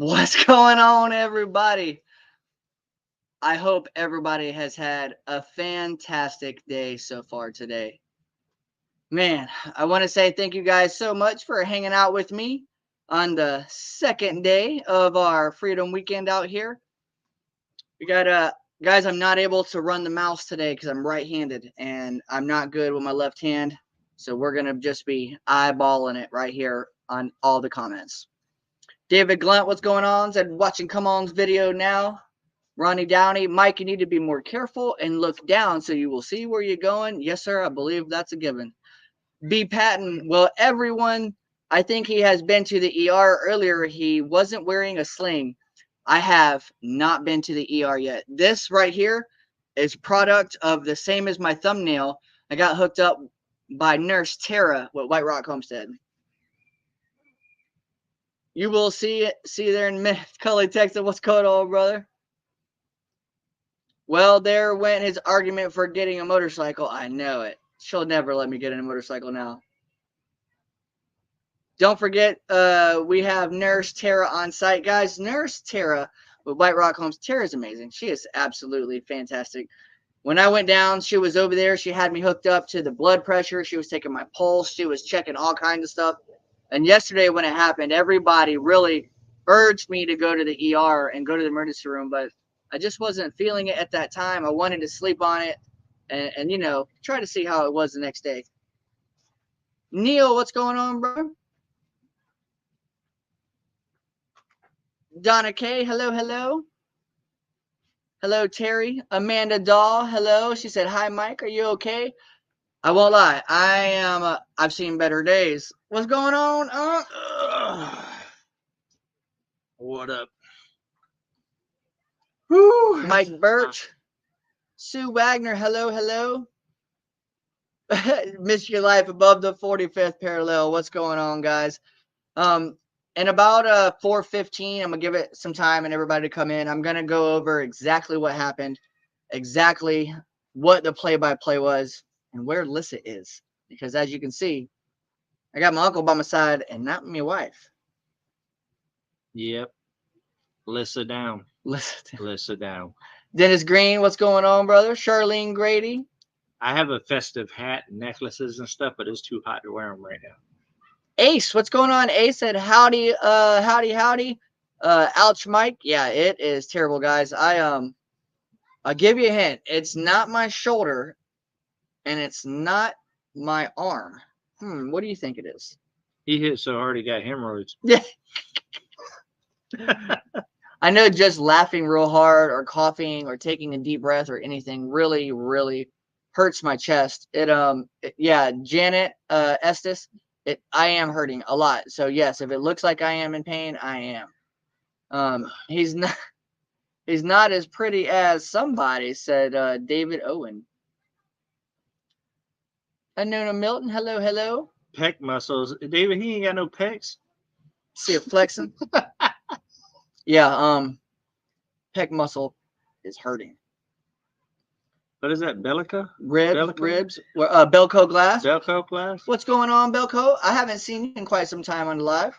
What's going on, everybody? I hope everybody has had a fantastic day so far today. Man, I want to say thank you guys so much for hanging out with me on the second day of our Freedom Weekend out here. We got guys, I'm not able to run the mouse today because I'm right-handed and I'm not good with my left hand. So we're gonna just be eyeballing it right here on all the comments. David Glunt, what's going on? Said watching Come On's video now. Ronnie Downey, Mike, you need to be more careful and look down so you will see where you're going. Yes, sir, I believe that's a given. B. Patton, well, everyone, I think he has been to the ER earlier. He wasn't wearing a sling. I have not been to the ER yet. This right here is product of the same as my thumbnail. I got hooked up by Nurse Tara with White Rock Homestead. You will see it. See you there in a minute. Cully texted, what's going on, brother? Well, there went his argument for getting a motorcycle. I know it. She'll never let me get in a motorcycle now. Don't forget, we have Nurse Tara on site. Guys, Nurse Tara with White Rock Homes. Tara's amazing. She is absolutely fantastic. When I went down, she was over there. She had me hooked up to the blood pressure. She was taking my pulse. She was checking all kinds of stuff. And yesterday when it happened, everybody really urged me to go to the ER and go to the emergency room, but I just wasn't feeling it at that time. I wanted to sleep on it and you know, try to see how it was the next day. Neil, what's going on, bro? Donna K, hello, hello. Hello, Terry. Amanda Dahl, hello. She said, hi, Mike. Are you okay? I won't lie. I am. I've seen better days. What's going on? What up? Whew, Mike Birch. Sue Wagner, hello, hello. Miss your life above the 45th parallel. What's going on, guys? In about 4:15, I'm gonna give it some time and everybody to come in. I'm gonna go over exactly what happened, exactly what the play-by-play was, and where Lyssa is. Because as you can see, I got my uncle by my side and not my wife. Yep. Lyssa down. Lyssa. Lyssa down. Dennis Green, what's going on, brother? Charlene Grady. I have a festive hat and necklaces and stuff, but it's too hot to wear them right now. Ace, what's going on? Ace said, howdy, howdy. Ouch, Mike. Yeah, it is terrible, guys. I'll give you a hint. It's not my shoulder, and it's not my arm. What do you think it is? He hit so hard he got hemorrhoids. Yeah. I know just laughing real hard or coughing or taking a deep breath or anything really, really hurts my chest. Yeah, Janet Estes, I am hurting a lot. So yes, if it looks like I am in pain, I am. He's not as pretty as somebody, said David Owen. Anona Milton, hello, hello. Pec muscles. David, he ain't got no pecs. See it flexing. Yeah, pec muscle is hurting. What is that? Bellica? Ribs. Belco Glass. Belco Glass. What's going on, Belco? I haven't seen you in quite some time on live.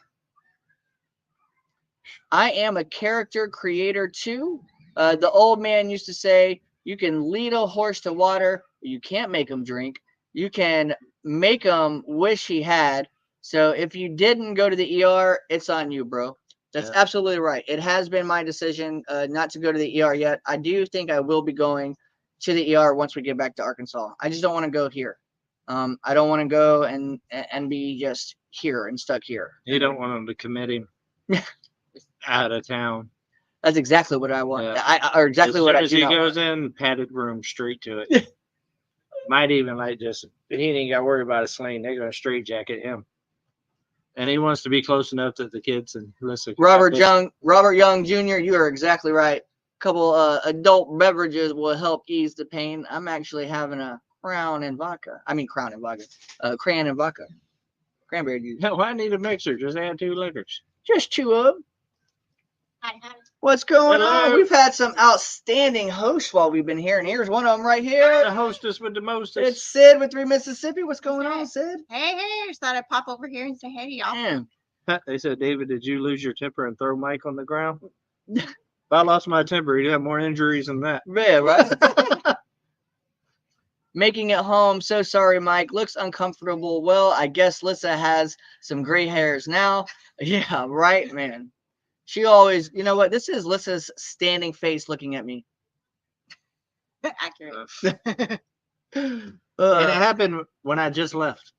I am a character creator too. The old man used to say, you can lead a horse to water. You can't make him drink. You can make him wish he had. So if you didn't go to the ER, it's on you, bro. That's absolutely right. It has been my decision not to go to the ER yet. I do think I will be going to the ER once we get back to Arkansas. I just don't want to go here. I don't want to go and be just here and stuck here. You don't want them to commit him out of town. That's exactly what I want. Yeah. Or exactly what I do. As soon as he goes in, padded room, straight to it. Might even like just, he ain't got to worry about a sling. They're going to straitjacket him. And he wants to be close enough that the kids and listen. Robert Young Jr., you are exactly right. A couple adult beverages will help ease the pain. I'm actually having a Crown and vodka. Cranberry juice. No, I need a mixer. Just add 2 liquors. Just 2 of them. What's going on? We've had some outstanding hosts while we've been here, and here's one of them right here. The hostess with the mostest. It's Sid with 3 Mississippi. What's going on, Sid? Hey, just thought I'd pop over here and say hey to y'all. Man, They said, David, did you lose your temper and throw Mike on the ground? If I lost my temper, he'd have more injuries than that. Yeah, right? Making it home. So sorry, Mike. Looks uncomfortable. Well, I guess Lyssa has some gray hairs now. Yeah, right, man. She always, you know what? This is Lyssa's standing face looking at me. Accurate. And it happened when I just left.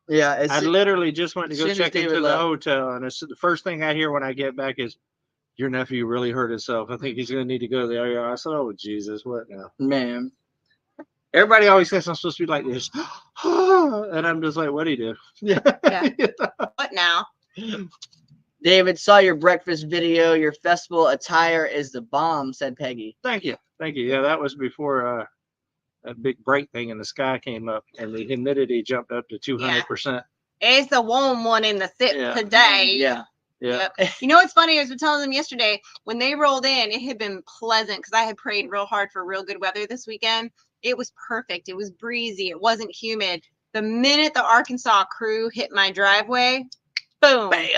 Yeah, I literally just went to go soon as check into David the left. hotel, and it's the first thing I hear when I get back is, your nephew really hurt himself. I think he's going to need to go to the ER. I said, oh, Jesus, what now? Man. Everybody always says I'm supposed to be like this. And I'm just like, what do you do? Yeah. What now? David, saw your breakfast video. Your festival attire is the bomb, said Peggy. Thank you. Thank you. Yeah, that was before that big break thing in the sky came up and the humidity jumped up to 200%. It's the warm one in the sip today. Yeah. Yeah. Yep. You know what's funny? I was telling them yesterday when they rolled in, it had been pleasant because I had prayed real hard for real good weather this weekend. It was perfect. It was breezy. It wasn't humid. The minute the Arkansas crew hit my driveway, boom, Bam.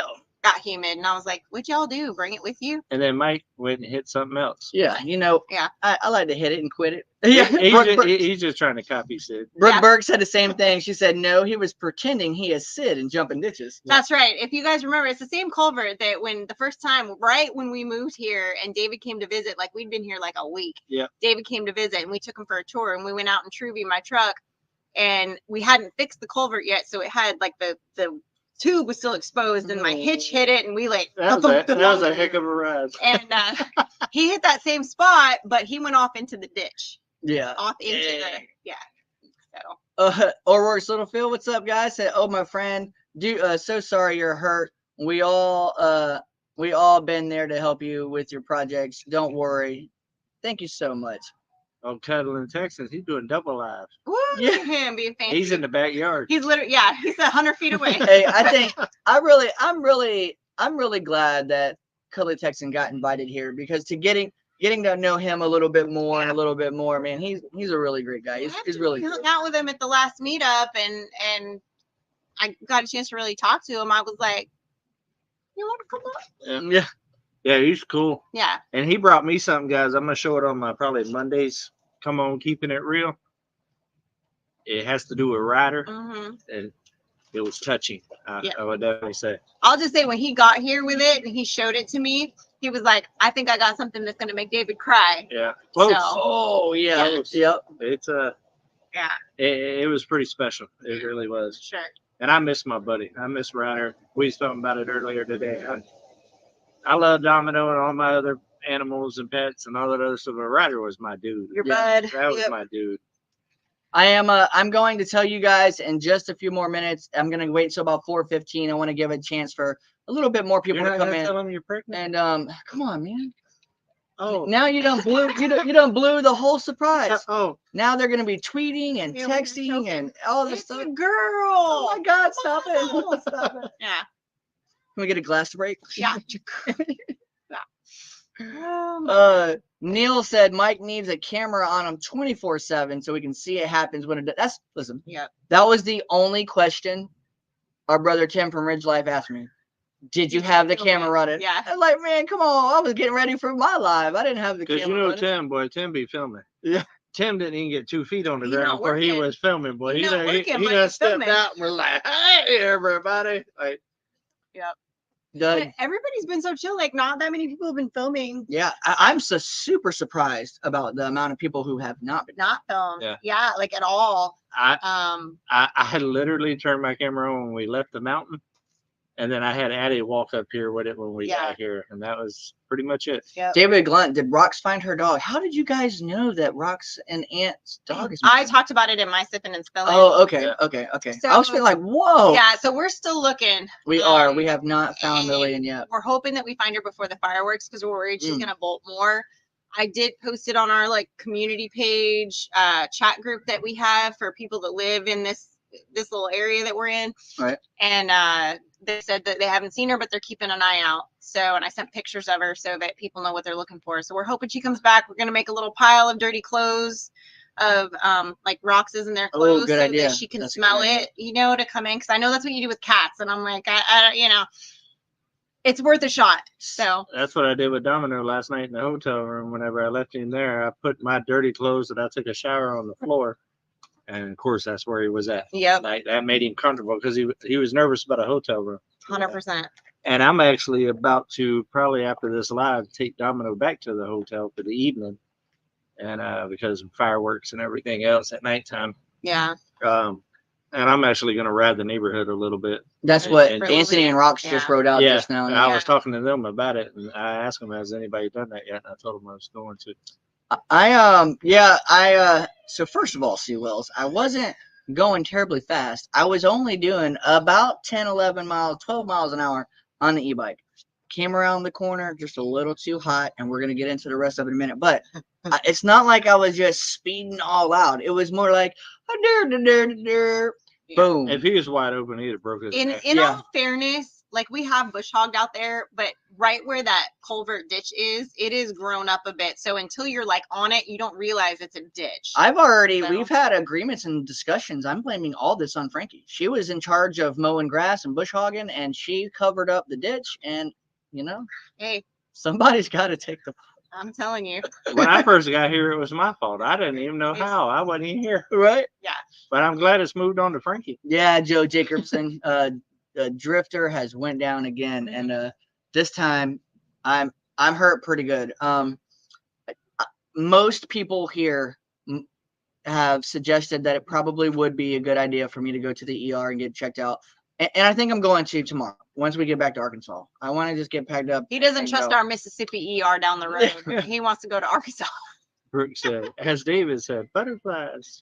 got humid. And I was like, what'd y'all do? Bring it with you? And then Mike went and hit something else. Yeah, you know, Yeah. I like to hit it and quit it. Yeah, Yeah, he's just trying to copy Sid. Brooke Burke said the same thing. She said, no, he was pretending he is Sid and jumping ditches. That's right. If you guys remember, it's the same culvert that when the first time, right when we moved here and David came to visit, like we'd been here like a week. Yeah. David came to visit and we took him for a tour and we went out in Truvy, my truck, and we hadn't fixed the culvert yet. So it had like the tube was still exposed and my hitch hit it and we like That was a heck of a ride. and he hit that same spot, but he went off into the ditch. Yeah. Off into So O'Rourke's Little Phil, what's up, guys? Said, oh, my friend, so sorry you're hurt. We all been there to help you with your projects. Don't worry. Thank you so much. Oh, Cuddle in Texas, he's doing double live. woo, look at him being fancy. He's in the backyard. He's literally he's 100 feet away. Hey, I think I'm really glad that Cuddly Texan got invited here because to getting to know him a little bit more and a little bit more, man, he's a really great guy. He's really We good. hung out with him at the last meetup and I got a chance to really talk to him. I was like, you want to come up? Yeah. Yeah, he's cool. Yeah. And he brought me something, guys. I'm going to show it on my probably Mondays. Come on, keeping it real. It has to do with Ryder. Mm-hmm. And it was touching. Yeah. I would definitely say. I'll just say when he got here with it and he showed it to me, he was like, I think I got something that's going to make David cry. Yeah. Close. So- Oh yeah. Close. Yep. It's Yeah, it was pretty special. It really was. sure. And I miss my buddy. I miss Ryder. We was talking about it earlier today. I love Domino and all my other animals and pets and all that other stuff. But Ryder was my dude. Your Yeah, bud. That was Yep. my dude. I'm going to tell you guys in just a few more minutes. I'm going to wait till about 4:15. I want to give a chance for a little bit more people You're to not come gonna in. tell him you're pregnant? And come on, man. Oh. Now you done blew the whole surprise. Oh. Now they're gonna be tweeting and Yeah, we're gonna texting show and all this It's stuff. a girl. Oh my God! Stop it! Stop it! Yeah. Can we get a glass break? Yeah. Neil said Mike needs a camera on him 24/7 so we can see it happens when it does. Listen. Yep. That was the only question our brother Tim from Ridge Life asked me. Did you have the camera running? Yeah. I'm like, man, come on. I was getting ready for my live. I didn't have the Because camera you know running. Tim be filming. Yeah. Tim didn't even get 2 feet on the He's ground not before he working. was filming, boy. He's He not done, working, he but done he's stepped filming. out and was like, hey, everybody. Like, Doug, But everybody's been so chill. Like, not that many people have been filming, yeah, I'm so super surprised about the amount of people who have not been. not filmed. Yeah. Yeah, like at all. I had literally turned my camera on when we left the mountain. And then I had Addie walk up here with it when we Yeah. got here. And that was pretty much it. Yep. David Glunt, did Rox find her dog? How did you guys know that Rox and Ant's dog is I missing? talked about it in my sipping and spilling. Oh, okay, Yeah. okay. So- I was feeling like, whoa. Yeah, so we're still looking. We are. We have not found and Lillian yet. We're hoping that we find her before the fireworks because we're worried she's Mm. gonna bolt more. I did post it on our like community page, chat group that we have for people that live in this little area that we're in. Right. And they said that they haven't seen her, but they're keeping an eye out. So, and I sent pictures of her so that people know what they're looking for. So we're hoping she comes back. We're gonna make a little pile of dirty clothes of like Rox's in their Oh, clothes good so idea. that she can That's a smell good idea. it, you know, to come in. Because I know that's what you do with cats. And I'm like, I you know. it's worth a shot. So That's what I did with Domino last night in the hotel room. Whenever I left him there, I put my dirty clothes that I took a shower on the floor. And of course, that's where he was at. yep, That made him comfortable because he was nervous about a hotel room. 100%. And I'm actually about to, probably after this live, take Domino back to the hotel for the evening. And because of fireworks and everything else at nighttime. Yeah. And I'm actually going to ride the neighborhood a little bit. That's what And- Anthony and Rox just Yeah. wrote out Yeah, just now. and I was talking to them about it, and I asked them, "Has anybody done that yet?" And I told them I was going to. So first of all, Sea Wells, I wasn't going terribly fast. I was only doing about 10, 11 miles, 12 miles an hour on the e-bike. Came around the corner just a little too hot, and we're going to get into the rest of it in a minute. But it's not like I was just speeding all out. It was more like, boom. If he was wide open, he'd have broke his In neck. all fairness, like we have bush hogged out there, but right where that culvert ditch is, it is grown up a bit. So until you're like on it, you don't realize it's a ditch. We've had agreements and discussions. I'm blaming all this on Frankie. She was in charge of mowing grass and bush hogging, and she covered up the ditch. And, Hey, somebody's got to take the. I'm telling you. When I first got here, it was my fault. I didn't even know how. I wasn't even here. Right? But I'm glad it's moved on to Frankie. Yeah, Joe Jacobson, Drifter has went down again, and this time I'm hurt pretty good. Most people here have suggested that it probably would be a good idea for me to go to the ER and get checked out, and I think I'm going to tomorrow once we get back to Arkansas. I want to just get packed up. He doesn't and trust go. our Mississippi ER down the road. He wants to go to Arkansas. Brooke said, as David said, butterflies.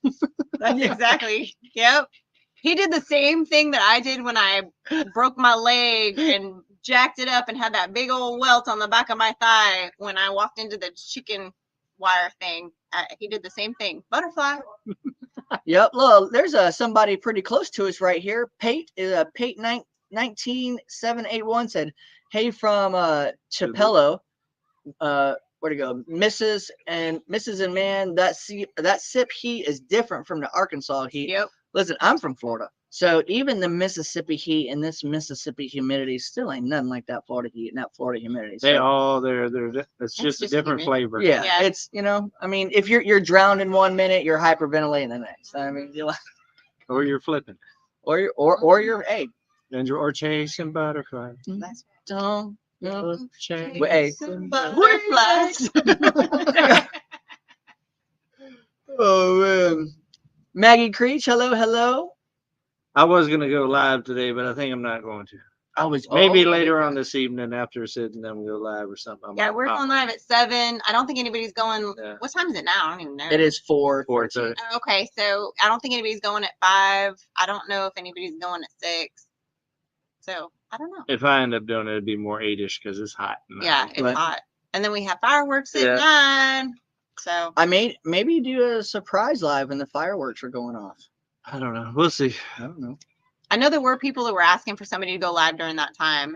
Exactly. Yep. He did the same thing that I did when I broke my leg and jacked it up and had that big old welt on the back of my thigh when I walked into the chicken wire thing. He did the same thing. Butterfly. Yep. Look, there's somebody pretty close to us right here. Pate 19781 said, "Hey from Chapello. Where to go, Mrs. and man, that sip heat is different from the Arkansas heat." Yep. Listen, I'm from Florida, so even the Mississippi heat and this Mississippi humidity still ain't nothing like that Florida heat and that Florida humidity. They So, all it's just a different humid. flavor. yeah, Yeah. it's I mean, if you're drowned in 1 minute, you're hyperventilating the next. I mean, Or you're flipping. or you're hey, Or chasing butterflies. That's don't Chasing hey, butterflies. oh man, Maggie Creech, hello. I was going to go live today, but I think I'm not going to. I was Maybe later on this evening after sitting them go live or something. Yeah, we're going live at 7. I don't think anybody's going. Yeah. What time is it now? I don't even know. It is 4:13. 4:30. Okay, so I don't think anybody's going at 5. I don't know if anybody's going at 6. So I don't know. If I end up doing it, it'd be more 8-ish because it's hot. Yeah, it's Right. hot. And then we have fireworks at Yeah. 9. So I maybe do a surprise live when the fireworks are going off. I don't know. We'll see. I don't know. I know there were people that were asking for somebody to go live during that time.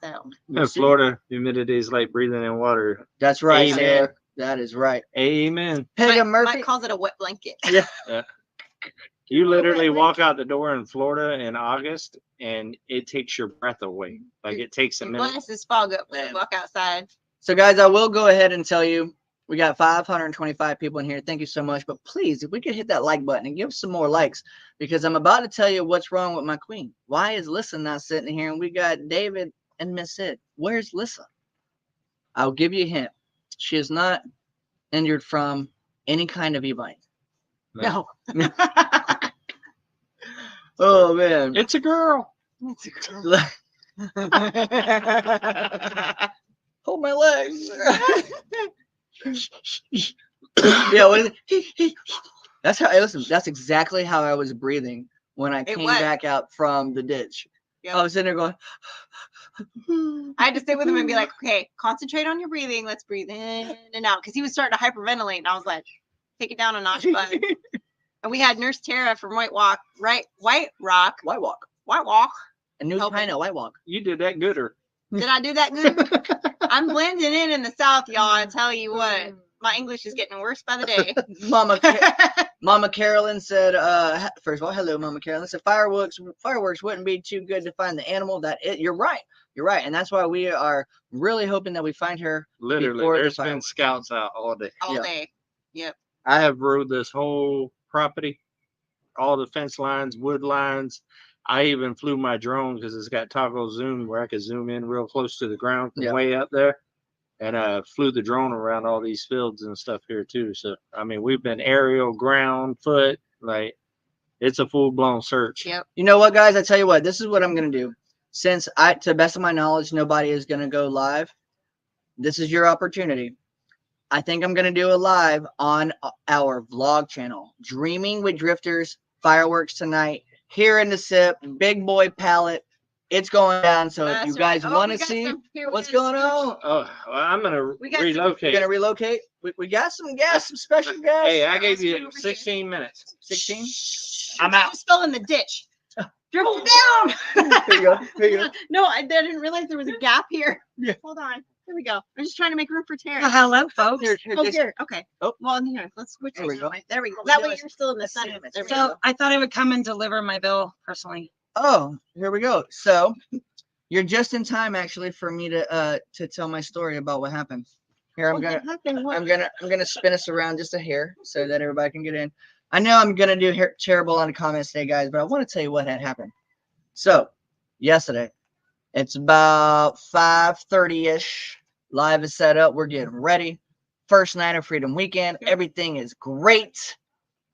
So We'll In see. Florida, humidity is like breathing in water. That's right, Amen. Sarah. That is right. Amen. Pega Mike Murphy. calls it a wet blanket. You literally walk out the door in Florida in August and it takes your breath away. Like it takes a Your minute. glasses fog up when Man. you walk outside. So, guys, I will go ahead and tell you, we got 525 people in here. Thank you so much. But please, if we could hit that like button and give some more likes, because I'm about to tell you what's wrong with my queen. Why is Lissa not sitting here? And we got David and Miss Sid. Where's Lissa? I'll give you a hint. She is not injured from any kind of e-bike. No. Oh, man. It's a girl. Hold my legs. Yeah, what is it? That's how. Listen, that's exactly how I was breathing when I came was. back out from the ditch. Yep. I was sitting there going. I had to sit with him and be like, okay, concentrate on your breathing. Let's breathe in and out. Because he was starting to hyperventilate. And I was like, take it down a notch, bud. And we had Nurse Tara from White Rock. White Walk. A new Helping. kind of White Walk. You did that gooder. Did I do that good? I'm blending in the South, y'all. I tell you what, my English is getting worse by the day. Mama Carolyn said, first of all, hello, Mama Carolyn said, fireworks wouldn't be too good to find the animal. You're right. You're right, and that's why we are really hoping that we find her. Literally, before the there's been fireworks. scouts out all day. all Yeah. day. Yep. I have rode this whole property, all the fence lines, wood lines. I even flew my drone because it's got toggle zoom where I could zoom in real close to the ground from Yeah. way up there. And flew the drone around all these fields and stuff here too. So I mean, we've been aerial, ground, foot, like it's a full blown search. Yep. You know what, guys? I tell you what, this is what I'm gonna do. Since to the best of my knowledge, nobody is gonna go live. This is your opportunity. I think I'm gonna do a live on our vlog channel, Dreaming with Drifters, fireworks tonight here in the SIP, big boy pallet. It's going down. So if you guys want to see what's going on, Oh, well, I'm gonna We got some- relocate. you're gonna relocate. We got some gas, some special gas. Hey, I gave Let's go you over here. 16 minutes. 16. I'm out. Just fell in the ditch. Dribble down. Here you go. Here you go. No, I didn't realize there was a gap here. Yeah. Hold on. Here we go. I'm just trying to make room for Tara. Hello, folks. Here, Oh, just- here. Okay. Oh. Well, here. Let's switch. There we this go. way. There we go. Let's That do way it. you're still in the Let's sun. see if it's- There we So go. I thought I would come and deliver my bill personally. Oh, here we go. So you're just in time actually for me to tell my story about what happened. Here I'm gonna spin us around just a hair so that everybody can get in. I know I'm gonna do terrible on the comments today, guys, but I want to tell you what had happened. So yesterday, it's about 5:30-ish. Live is set up. We're getting ready. First night of Freedom Weekend. Everything is great.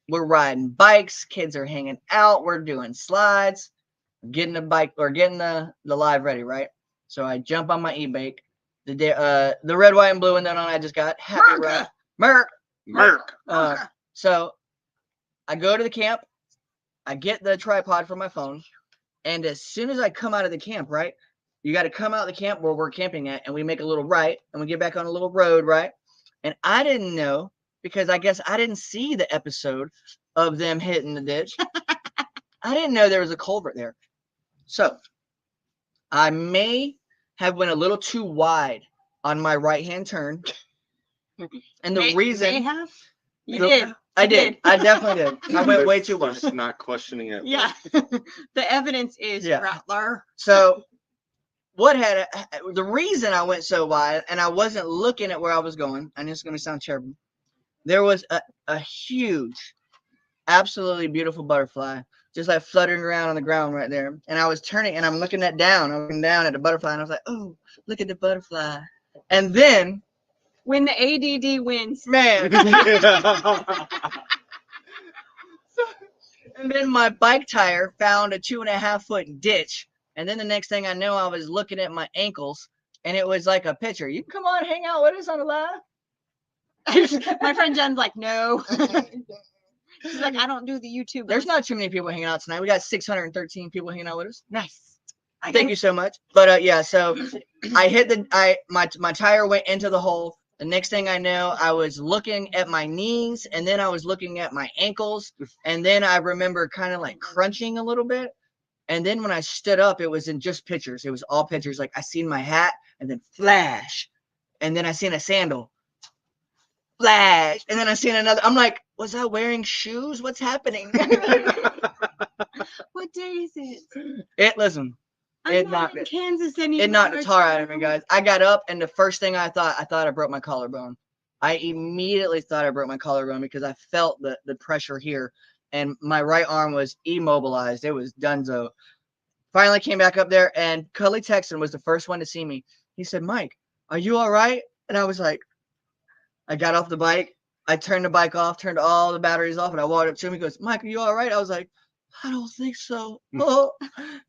We're riding bikes. Kids are hanging out. We're doing slides. Getting the bike or getting the live ready, right? So I jump on my e-bike. The red, white, and blue one that I just got. Happy ride. Merc. So I go to the camp. I get the tripod for my phone. And as soon as I come out of the camp, right? You got to come out of the camp where we're camping at, and we make a little right, and we get back on a little road, right? And I didn't know, because I guess I didn't see the episode of them hitting the ditch. I didn't know there was a culvert there. So I may have went a little too wide on my right-hand turn. And the reason May have? You The- did. I You did. I definitely did. I went way too wide. Just not questioning it. Yeah. The evidence is Yeah. Rattler. So the reason I went so wide and I wasn't looking at where I was going, and it's going to sound terrible. There was a huge, absolutely beautiful butterfly just like fluttering around on the ground right there. And I was turning and I'm looking down at the butterfly, and I was like, oh, look at the butterfly. And then, When the ADD wins. man, and then my bike tire found a 2.5-foot ditch. And then the next thing I know, I was looking at my ankles, and it was like a picture. You can come on, hang out with us on the live. My friend Jen's like, no. She's like, I don't do the YouTube. There's not too many people hanging out tonight. We got 613 people hanging out with us. Nice. Thank you so much. But yeah, so I hit my tire went into the hole. The next thing I know, I was looking at my knees, and then I was looking at my ankles, and then I remember kind of like crunching a little bit. And then when I stood up, it was in just pictures. It was all pictures. Like I seen my hat, and then flash, and then I seen a sandal, flash, and then I seen another. I'm like, was I wearing shoes? What's happening? What day is it? Listen. I'm It not knocked in Kansas anymore. It knocked the tar out of me, guys. I got up, and the first thing I thought I broke my collarbone. I immediately thought I broke my collarbone because I felt the pressure here, and my right arm was immobilized. It was donezo. Finally came back up there, and Cully Texan was the first one to see me. He said, Mike, are you all right? And I was like, I got off the bike. I turned the bike off, turned all the batteries off, and I walked up to him. He goes, Mike, are you all right? I was like, I don't think so. Oh,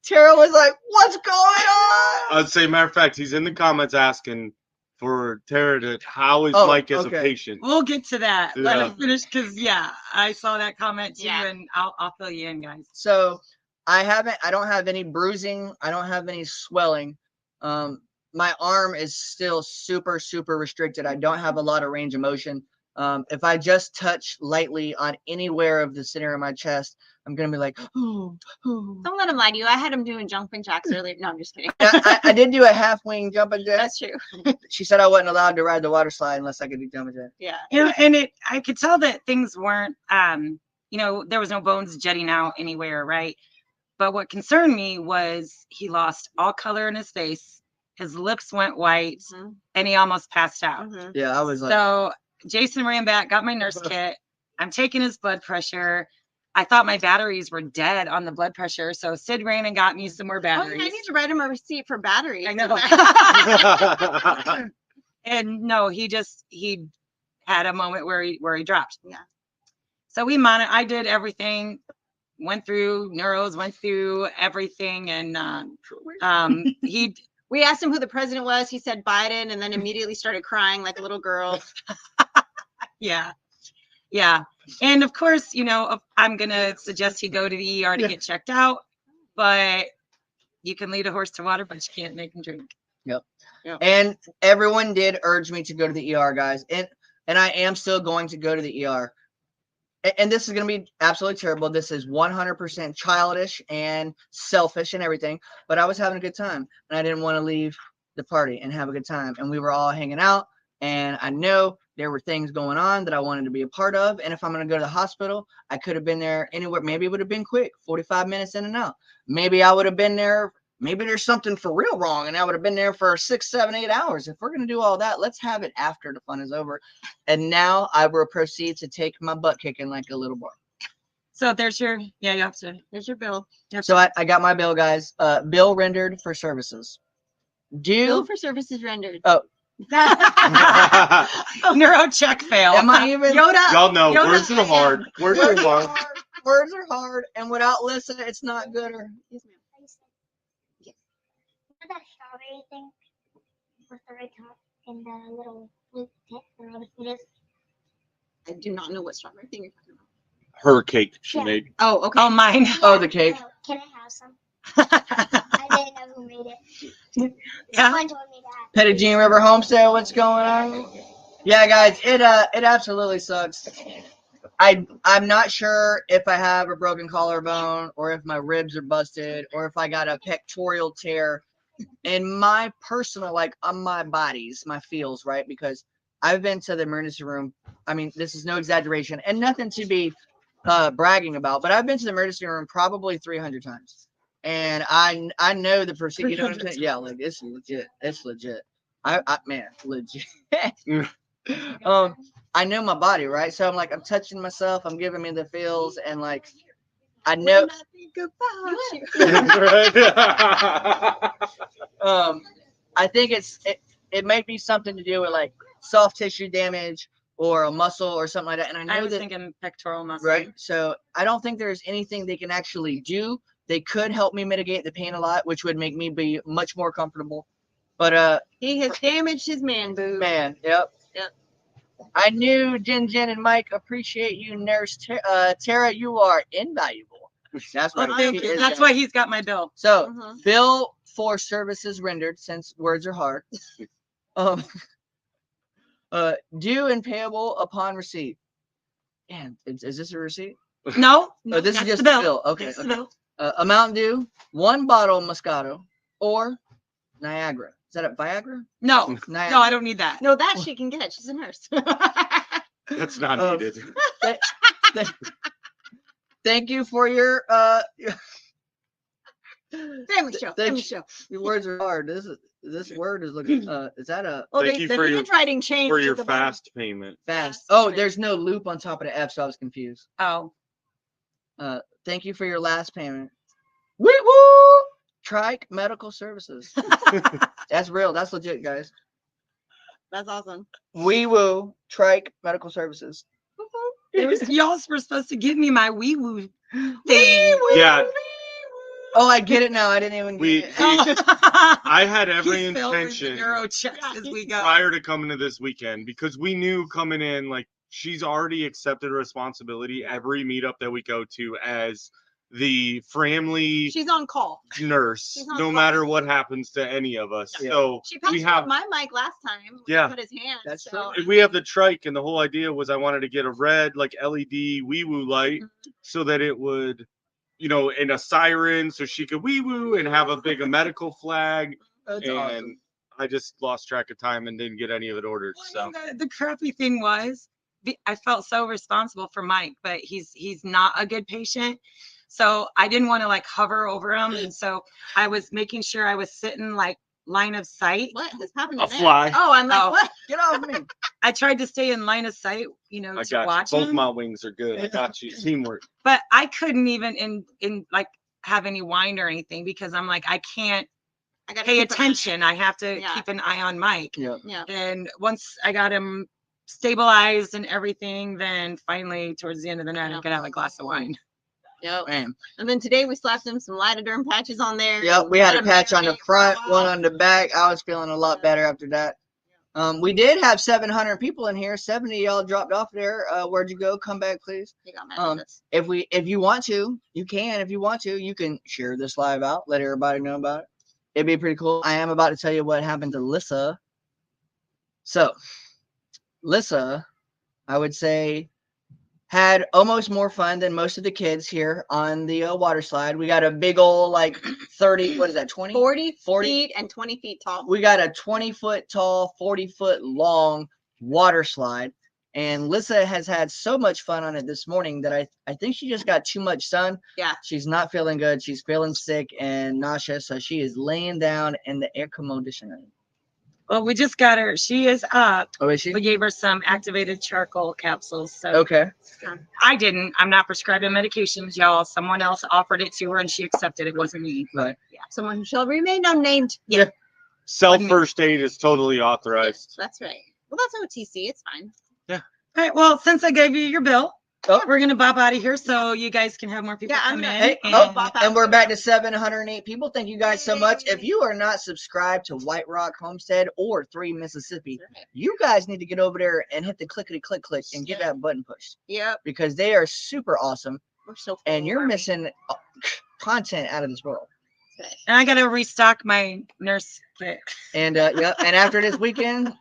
Tara was like, what's going on? I'd say, matter of fact, he's in the comments asking for Tara to, how is Oh, Mike as okay. a patient? We'll get to that. Let Yeah. us finish because I saw that comment too, Yeah. and I'll fill you in, guys. So I don't have any bruising. I don't have any swelling. My arm is still super, super restricted. I don't have a lot of range of motion. If I just touch lightly on anywhere of the center of my chest, I'm going to be like, ooh, ooh. Don't let him lie to you. I had him doing jumping jacks earlier. No, I'm just kidding. I did do a half wing jumping jack. That's true. She said I wasn't allowed to ride the water slide unless I could do jumping jack. Yeah. And I could tell that things weren't, there was no bones jutting out anywhere, right? But what concerned me was he lost all color in his face. his lips went white, Mhm. and he almost passed out. Mhm. Yeah, I was like, So Jason ran back, got my nurse kit. I'm taking his blood pressure. I thought my batteries were dead on the blood pressure. So Sid ran and got me some more Oh, yeah, batteries. I need to write him a receipt for batteries. I know. And no, he had a moment where he dropped. Yeah. So I did everything, went through neuros, went through everything, and he We asked him who the president was. He said Biden, and then immediately started crying like a little girl. yeah. And of course, I'm gonna suggest he go to the ER to get checked out, but you can lead a horse to water, but you can't make him drink. and everyone did urge me to go to the ER, guys, and I am still going to go to the ER. And this is going to be absolutely terrible. This is 100% childish and selfish and everything. But I was having a good time, and I didn't want to leave the party and have a good time. And we were all hanging out, and I know there were things going on that I wanted to be a part of. And if I'm going to go to the hospital, I could have been there anywhere. Maybe it would have been quick, 45 minutes in and out. Maybe I would have been there. Maybe there's something for real wrong, and I would have been there for 6, 7, 8 hours. If we're going to do all that, let's have it after the fun is over. And now I will proceed to take my butt kicking like a little boy. So there's your you have to. There's your bill. So I got my bill, guys. Bill rendered for services. Bill for services rendered. Oh. Neuro check fail. Am I even? Yoda. Y'all know Yoda, words are hard. Words are hard. Words are hard, and without Lyssa, it's not good. Yes, ma'am. You know that strawberry thing with the red top and the little blue tip or whatever it is? I do not know what strawberry thing you're talking about. Her cake she Yeah. made. Oh, okay. Oh, mine. Oh, the cake. So, can I have some? I didn't know who made it. Yeah. Someone told me that. Pettigene River Homestead, what's going on? Yeah, guys, it absolutely sucks. I'm not sure if I have a broken collarbone or if my ribs are busted or if I got a pectoral tear in my personal, like on my bodies, my feels, right? Because I've been to the emergency room. I mean, this is no exaggeration and nothing to be bragging about, but I've been to the emergency room probably 300 times. And I know the procedure. You know what I'm saying? Yeah, like it's legit. It's legit. Man, legit. I know my body, right? So I'm like, I'm touching myself. I'm giving me the feels, and like, I know. I think it might be something to do with like soft tissue damage or a muscle or something like that. And I I know was that, thinking pectoral muscle. right? So I don't think there's anything they can actually do. They could help me mitigate the pain a lot, which would make me be much more comfortable. But He has damaged his man boob. man, yep. Yep. I knew Jen and Mike appreciate you, Nurse Tara. You are invaluable. That's Well, right. thank She you. is That's why he's got my bill. So, Mhm. bill for services rendered, since words are hard. Due and payable upon receipt. Man, is this a receipt? No, Oh, this is that's just the the bill. bill. Okay. That's the okay. bill. Amount due: 1 bottle Moscato or Niagara. Is that a Viagra? No, Niagara. no, I don't need that. No, that she can get. She's a nurse. That's not Oh. needed. Thank you for your Family show. Thank Family you. show. Your words are hard. This word is looking. Is that a Oh, Thank you the for your- handwriting changed. For at your the bottom. fast payment. fast? Fast Oh, print. there's no loop on top of the F, so I was confused. Oh, Thank you for your last payment. Woo woo! Trike Medical Services. That's real. That's legit, guys. That's awesome. Wee woo! Trike Medical Services. y'all were supposed to give me my wee woo thing. Yeah, Oh, I get it now. I didn't even we- get it. I had every He's filled with intention neuro checks as we go. prior to coming to this weekend because we knew coming in, like, she's already accepted responsibility every meetup that we go to as the family She's on call. nurse, she's on no call. matter what happens to any of us. Yeah. So She we passed have my mic last time. when Yeah. I put his hand. That's so. true. we have the trike, and the whole idea was I wanted to get a red like LED wee woo light so that it would, and a siren so she could wee woo and have a big medical flag. That's And awesome. I just lost track of time and didn't get any of it ordered. Well, So the crappy thing was, I felt so responsible for Mike, but he's not a good patient. So I didn't want to like hover over him. And so I was making sure I was sitting like line of sight. What is happening? A there? fly. Oh, I'm like, Oh. what? Get off me. I tried to stay in line of sight, I to got watch you. Both them, my wings are good. I got you. Teamwork. but I couldn't even in like have any wine or anything because I'm like, I can't I gotta pay keep an eye- attention. I have to Yeah. keep an eye on Mike. Yeah. Yeah. And once I got him stabilized and everything, then finally towards the end of the night, Yeah. I could have a glass of wine. Yep. Man. And then today we slapped him some lidoderm patches on there. Yep, we had Let a him patch on the marinate for a front, one while. on the back. I was feeling a lot better after that. We did have 700 people in here. 70 of y'all dropped off there. Where'd you go? Come back, please. They got mad at us. If you want to, you can. If you want to, you can share this live out. Let everybody know about it. It'd be pretty cool. I am about to tell you what happened to Lyssa. So, Lyssa, I would say, had almost more fun than most of the kids here on the water slide. We got a big old, like, 30, what is that, 20? 40 40. feet and 20 feet tall. We got a 20-foot tall, 40-foot long water slide. And Lyssa has had so much fun on it this morning that I think she just got too much sun. Yeah. She's not feeling good. She's feeling sick and nauseous. So she is laying down in the air conditioner. Well, we just got her. She is up. Oh, is she? We gave her some activated charcoal capsules. So Okay. I didn't. I'm not prescribing medications, y'all. Someone else offered it to her and she accepted it. It wasn't me. Right. Someone who shall remain unnamed. Self first aid is totally authorized. That's right. Well, that's OTC. It's fine. All right. Well, since I gave you your bill, Oh. we're going to bop out of here so you guys can have more people Yeah, I'm come gonna- in. Hey, and- oh, and we're back to 708 people. Thank you guys so much. If you are not subscribed to White Rock Homestead or 3 Mississippi, you guys need to get over there and hit the clickety click and get that button pushed Yep. because they are super awesome We're so and full, you're aren't we? missing content out of this world. Okay. And I got to restock my nurse kit. And and after this weekend,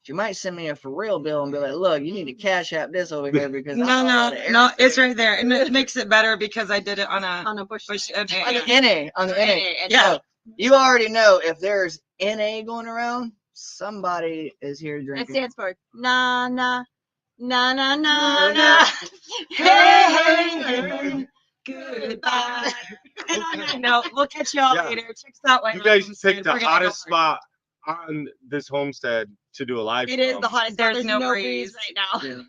you might send me a for real bill and be like, look, you need to cash app this over here because No, it's right there. And it makes it better because I did it on a On a bush. bush. on the NA. NA. Yeah. So, you already know if there's NA going around, somebody is here That drinking. stands for na na na na na Na, na. na. Hey, hey, Goodbye. And on that note, we'll catch y'all Yeah. later. Check us out. White You Rock guys Homestead. picked the We're gonna hottest go- spot on this homestead to do a live It is from. the hottest. There's There's no no breeze. breeze right now. Yeah.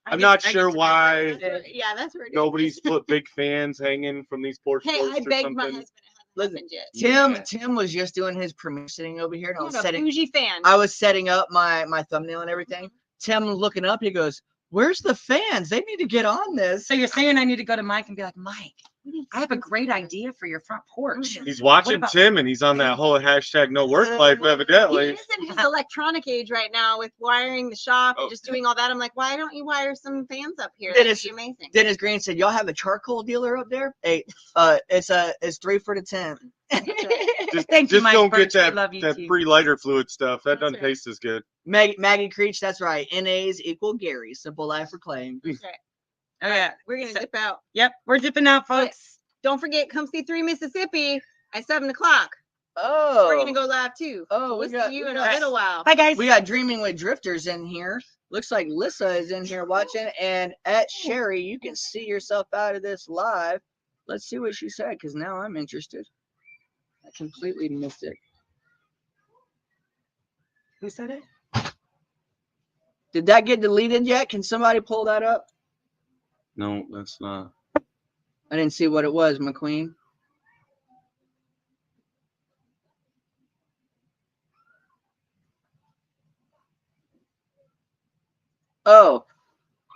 I I'm get- not I get sure to- why Yeah, that's where it is. nobody's put big fans hanging from these porch Hey, posts I or begged my something. husband. It Listen, hasn't happened yet. Tim was just doing his premiere sitting over here and I was What a setting bougie fan. I was setting up my thumbnail and everything. Tim looking up, he goes, "Where's the fans? They need to get on this." So you're saying I need to go to Mike and be like, Mike, I have a great idea for your front porch. He's watching about- Tim and he's on that whole hashtag no work life He evidently. is in his electronic age right now with wiring the shop Oh. and just doing all that. I'm like, why don't you wire some fans up here? That That'd is- be amazing. Dennis Green said, "Y'all have a charcoal dealer up there?" Hey, it's 3 for the 10. Just, Thank you, just Mike don't Birch. get We love you that too. free lighter fluid stuff. That That's doesn't right. taste as good. Maggie Creech, that's right. NA's equal Gary. Simple life reclaimed. Oh, yeah. We're gonna So- dip out. Yep. We're dipping out, folks. Don't forget, come see 3 Mississippi at 7 o'clock. Oh, We're gonna go live too. Oh, We'll we see you got- in a little while. Bye, guys. we got Dreaming with Drifters in here. Looks like Lyssa is in here watching. And at Sherry, you can see yourself out of this live. Let's see what she said, because now I'm interested. I completely missed it. Who said it? Did that get deleted yet? Can somebody pull that up? No, that's not. I didn't see what it was, McQueen. Oh,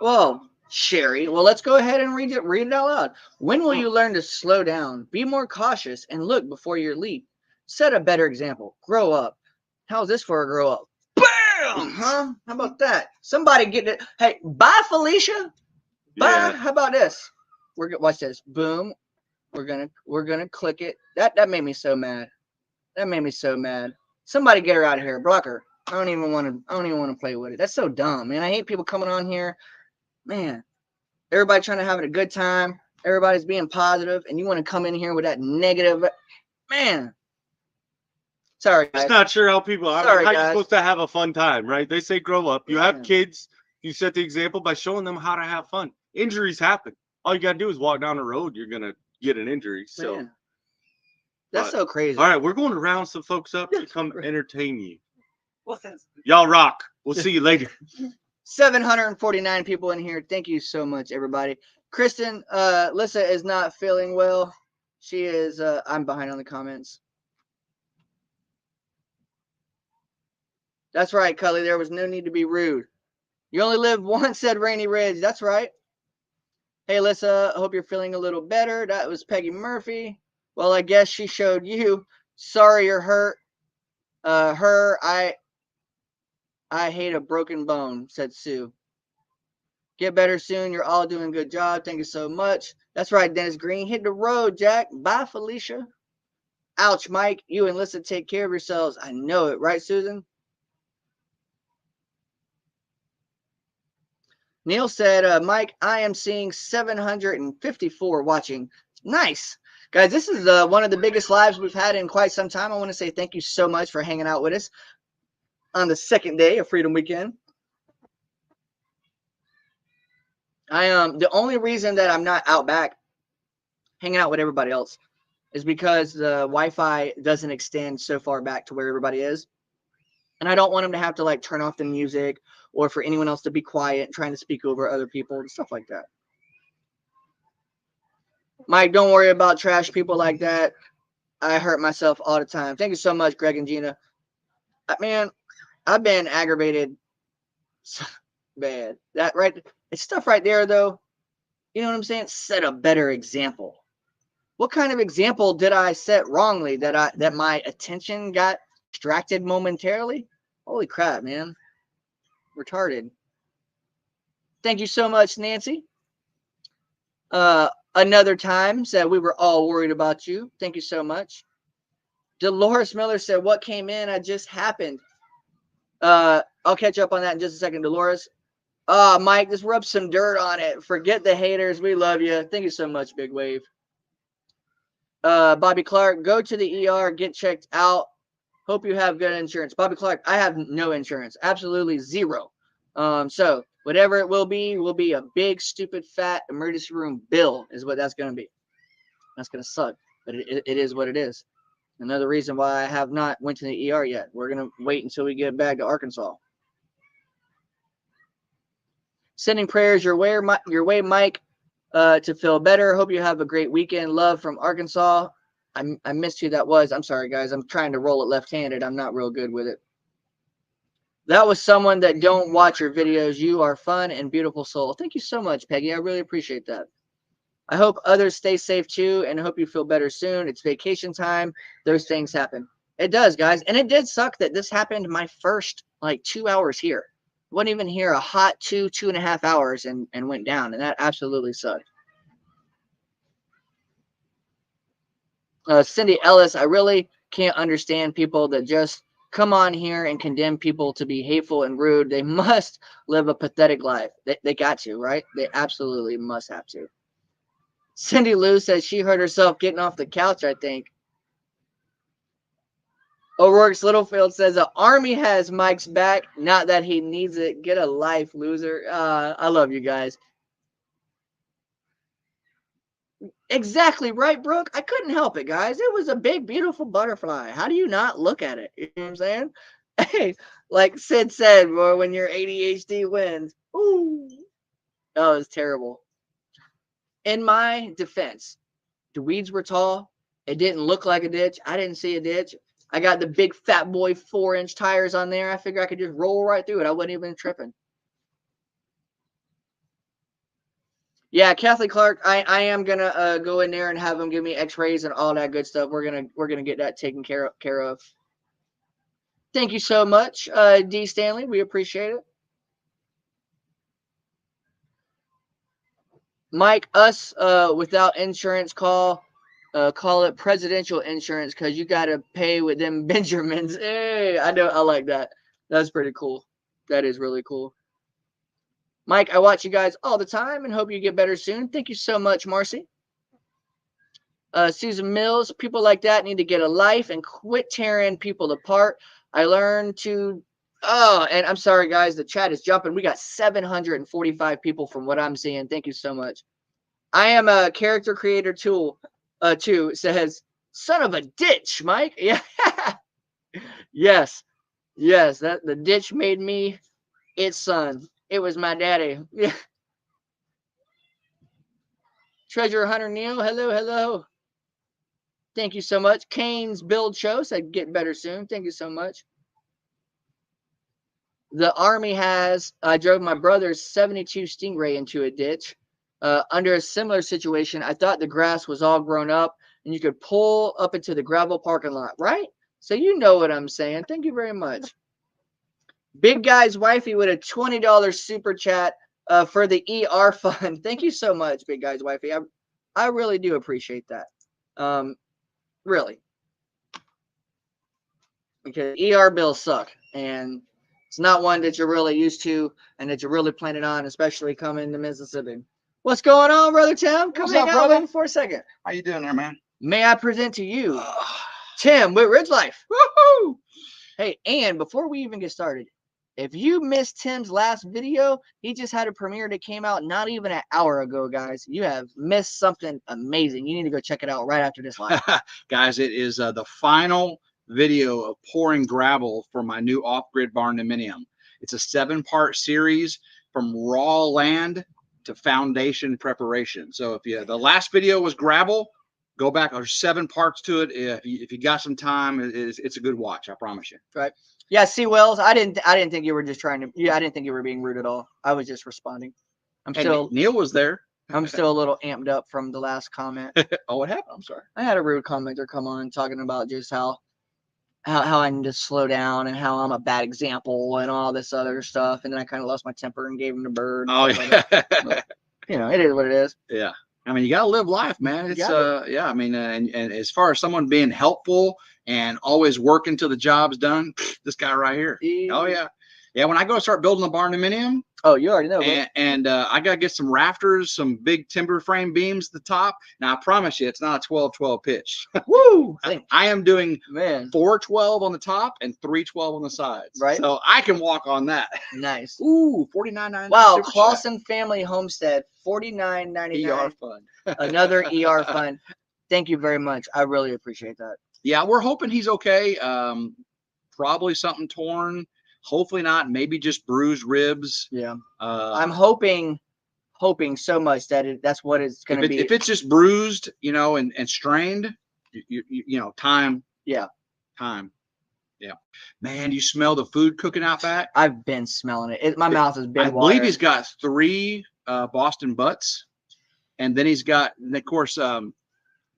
well, Sherry. Well, let's go ahead and read it out loud. When will you learn to slow down, be more cautious, and look before you leap? Set a better example. Grow up. How's this for a grow up? Bam! Huh? How about that? Somebody get it. Hey, bye, Felicia. Bye. Yeah. How about this? Watch this. Boom. We're gonna click it. That made me so mad. That made me so mad. Somebody get her out of here. Block her. I don't even want to play with it. That's so dumb, man. I hate people coming on here. Man, everybody trying to have a good time. Everybody's being positive, and you want to come in here with that negative. Man, sorry, guys. Just not sure how people are. Sorry, How you guys. supposed to have a fun time, right? They say grow up. You Yeah. have kids. You set the example by showing them how to have fun. Injuries happen. All you gotta do is walk down the road. You're gonna get an injury. So Man. That's so crazy. All right, we're going to round some folks up to come entertain you. Well, since Y'all rock. We'll see you later. 749 people in here. Thank you so much, everybody. Kristen, Lyssa is not feeling well. She is, I'm behind on the comments. That's right, Cully. There was no need to be rude. You only live once, said Rainy Ridge. That's right. Hey, Lyssa, I hope you're feeling a little better. That was Peggy Murphy. Well, I guess she showed you. Sorry you're hurt. I hate a broken bone, said Sue. Get better soon. You're all doing a good job. Thank you so much. That's right, Dennis Green. Hit the road, Jack. Bye, Felicia. Ouch, Mike. You and Lyssa take care of yourselves. I know it. Right, Susan? Neil said, Mike, I am seeing 754 watching. Nice. Guys, this is one of the biggest lives we've had in quite some time. I want to say thank you so much for hanging out with us on the second day of Freedom Weekend. The only reason that I'm not out back hanging out with everybody else is because the Wi-Fi doesn't extend so far back to where everybody is. And I don't want them to have to like turn off the music or for anyone else to be quiet trying to speak over other people and stuff like that. Mike, don't worry about trash people like that. I hurt myself all the time. Thank you so much, Greg and Gina. Man, I've been aggravated so bad. That right, it's stuff right there though. You know what I'm saying? Set a better example. What kind of example did I set wrongly that my attention got distracted momentarily? Holy crap, man. Retarded. Thank you so much, Nancy. Another time said we were all worried about you. Thank you so much. Dolores Miller said, what came in? I just happened. I'll catch up on that in just a second, Dolores. Mike, just rub some dirt on it. Forget the haters. We love you. Thank you so much, Big Wave. Bobby Clark, go to the ER, get checked out. Hope you have good insurance. Bobby Clark, I have no insurance. Absolutely zero. So whatever it will be a big, stupid, fat emergency room bill is what that's going to be. That's going to suck, but it is what it is. Another reason why I have not went to the ER yet. We're going to wait until we get back to Arkansas. Sending prayers your way, Mike, to feel better. Hope you have a great weekend. Love from Arkansas. I missed who that was. I'm sorry, guys. I'm trying to roll it left-handed. I'm not real good with it. That was someone that don't watch your videos. You are fun and beautiful soul. Thank you so much, Peggy. I really appreciate that. I hope others stay safe too, and I hope you feel better soon. It's vacation time. Those things happen. It does, guys. And it did suck that this happened my first, 2 hours here. Wasn't even here a hot 2.5 hours and went down, and that absolutely sucked. Cindy Ellis, I really can't understand people that just come on here and condemn people to be hateful and rude. They must live a pathetic life. They got to, right? They absolutely must have to. Cindy Lou says she hurt herself getting off the couch, I think. O'Rourke's Littlefield says the Army has Mike's back. Not that he needs it. Get a life, loser. I love you guys. Exactly right, Brooke. I couldn't help it, guys. It was a big, beautiful butterfly. How do you not look at it? You know what I'm saying? Hey, like Sid said, boy, when your ADHD wins. Ooh. That was terrible. In my defense, the weeds were tall. It didn't look like a ditch. I didn't see a ditch. I got the big fat boy 4-inch tires on there. I figured I could just roll right through it. I wasn't even tripping. Yeah, Kathleen Clark, I am gonna go in there and have them give me X-rays and all that good stuff. We're gonna get that taken care of. Thank you so much, D. Stanley. We appreciate it. Mike, us without insurance call it presidential insurance because you gotta pay with them Benjamins. Hey, I know, I like that. That's pretty cool. That is really cool. Mike, I watch you guys all the time and hope you get better soon. Thank you so much, Marcy. Susan Mills, people like that need to get a life and quit tearing people apart. I learned to, and I'm sorry, guys, the chat is jumping. We got 745 people from what I'm seeing. Thank you so much. I am a character creator tool, too. It says Son of a ditch, Mike. Yeah. Yes. Yes. That the ditch made me its son. It was my daddy. Yeah. Treasure Hunter Neil. Hello, hello. Thank you so much. Kane's Build Show said get better soon. Thank you so much. The Army has, I drove my brother's 72 Stingray into a ditch. Under a similar situation, I thought the grass was all grown up and you could pull up into the gravel parking lot, right? So you know what I'm saying. Thank you very much. Big Guy's Wifey with a $20 super chat for the ER fund. Thank you so much, Big Guy's Wifey. I really do appreciate that. Really. Because ER bills suck. And it's not one that you're really used to and that you're really planning on, especially coming to Mississippi. What's going on, Brother Tim? Come hang out with me for a second. How you doing there, man? May I present to you Tim with Ridge Life. Woohoo! Hey, and before we even get started, if you missed Tim's last video, he just had a premiere that came out not even an hour ago, guys. You have missed something amazing. You need to go check it out right after this live. Guys, it is the final video of pouring gravel for my new off-grid barn dominium. It's a 7-part series from raw land to foundation preparation. So if the last video was gravel, go back. There's 7 parts to it. If you got some time, it's a good watch. I promise you. Right. Yeah. See, Wells, I didn't think you were just trying to. Yeah, I didn't think you were being rude at all. I was just responding. And Neil was there. I'm still a little amped up from the last comment. Oh, what happened? I'm sorry. I had a rude commenter come on talking about just how I need to slow down and how I'm a bad example and all this other stuff. And then I kind of lost my temper and gave him the bird. Oh, yeah. But, you know, it is what it is. Yeah. I mean, you got to live life, man. It's, yeah. I mean, and as far as someone being helpful and always working till the job's done, this guy right here. Oh, yeah. Yeah, when I go start building the barn dominium. Oh, you already know. And I got to get some rafters, some big timber frame beams at the top. Now, I promise you, it's not a 12-12 pitch. Woo! I am doing 4-12 on the top and 3-12 on the sides. Right. So I can walk on that. Nice. Ooh, $49.99. Wow, Clausen Family Homestead, $49.99. ER fund. Another ER fund. Thank you very much. I really appreciate that. Yeah, we're hoping he's okay. Probably something torn. Hopefully not. Maybe just bruised ribs. Yeah. I'm hoping so much that that's what it's going to be. If it's just bruised, and strained, you know, time. Yeah. Time. Yeah. Man, you smell the food cooking out back? I've been smelling it. My mouth has been I believe he's got 3 Boston butts. And then he's got, and of course,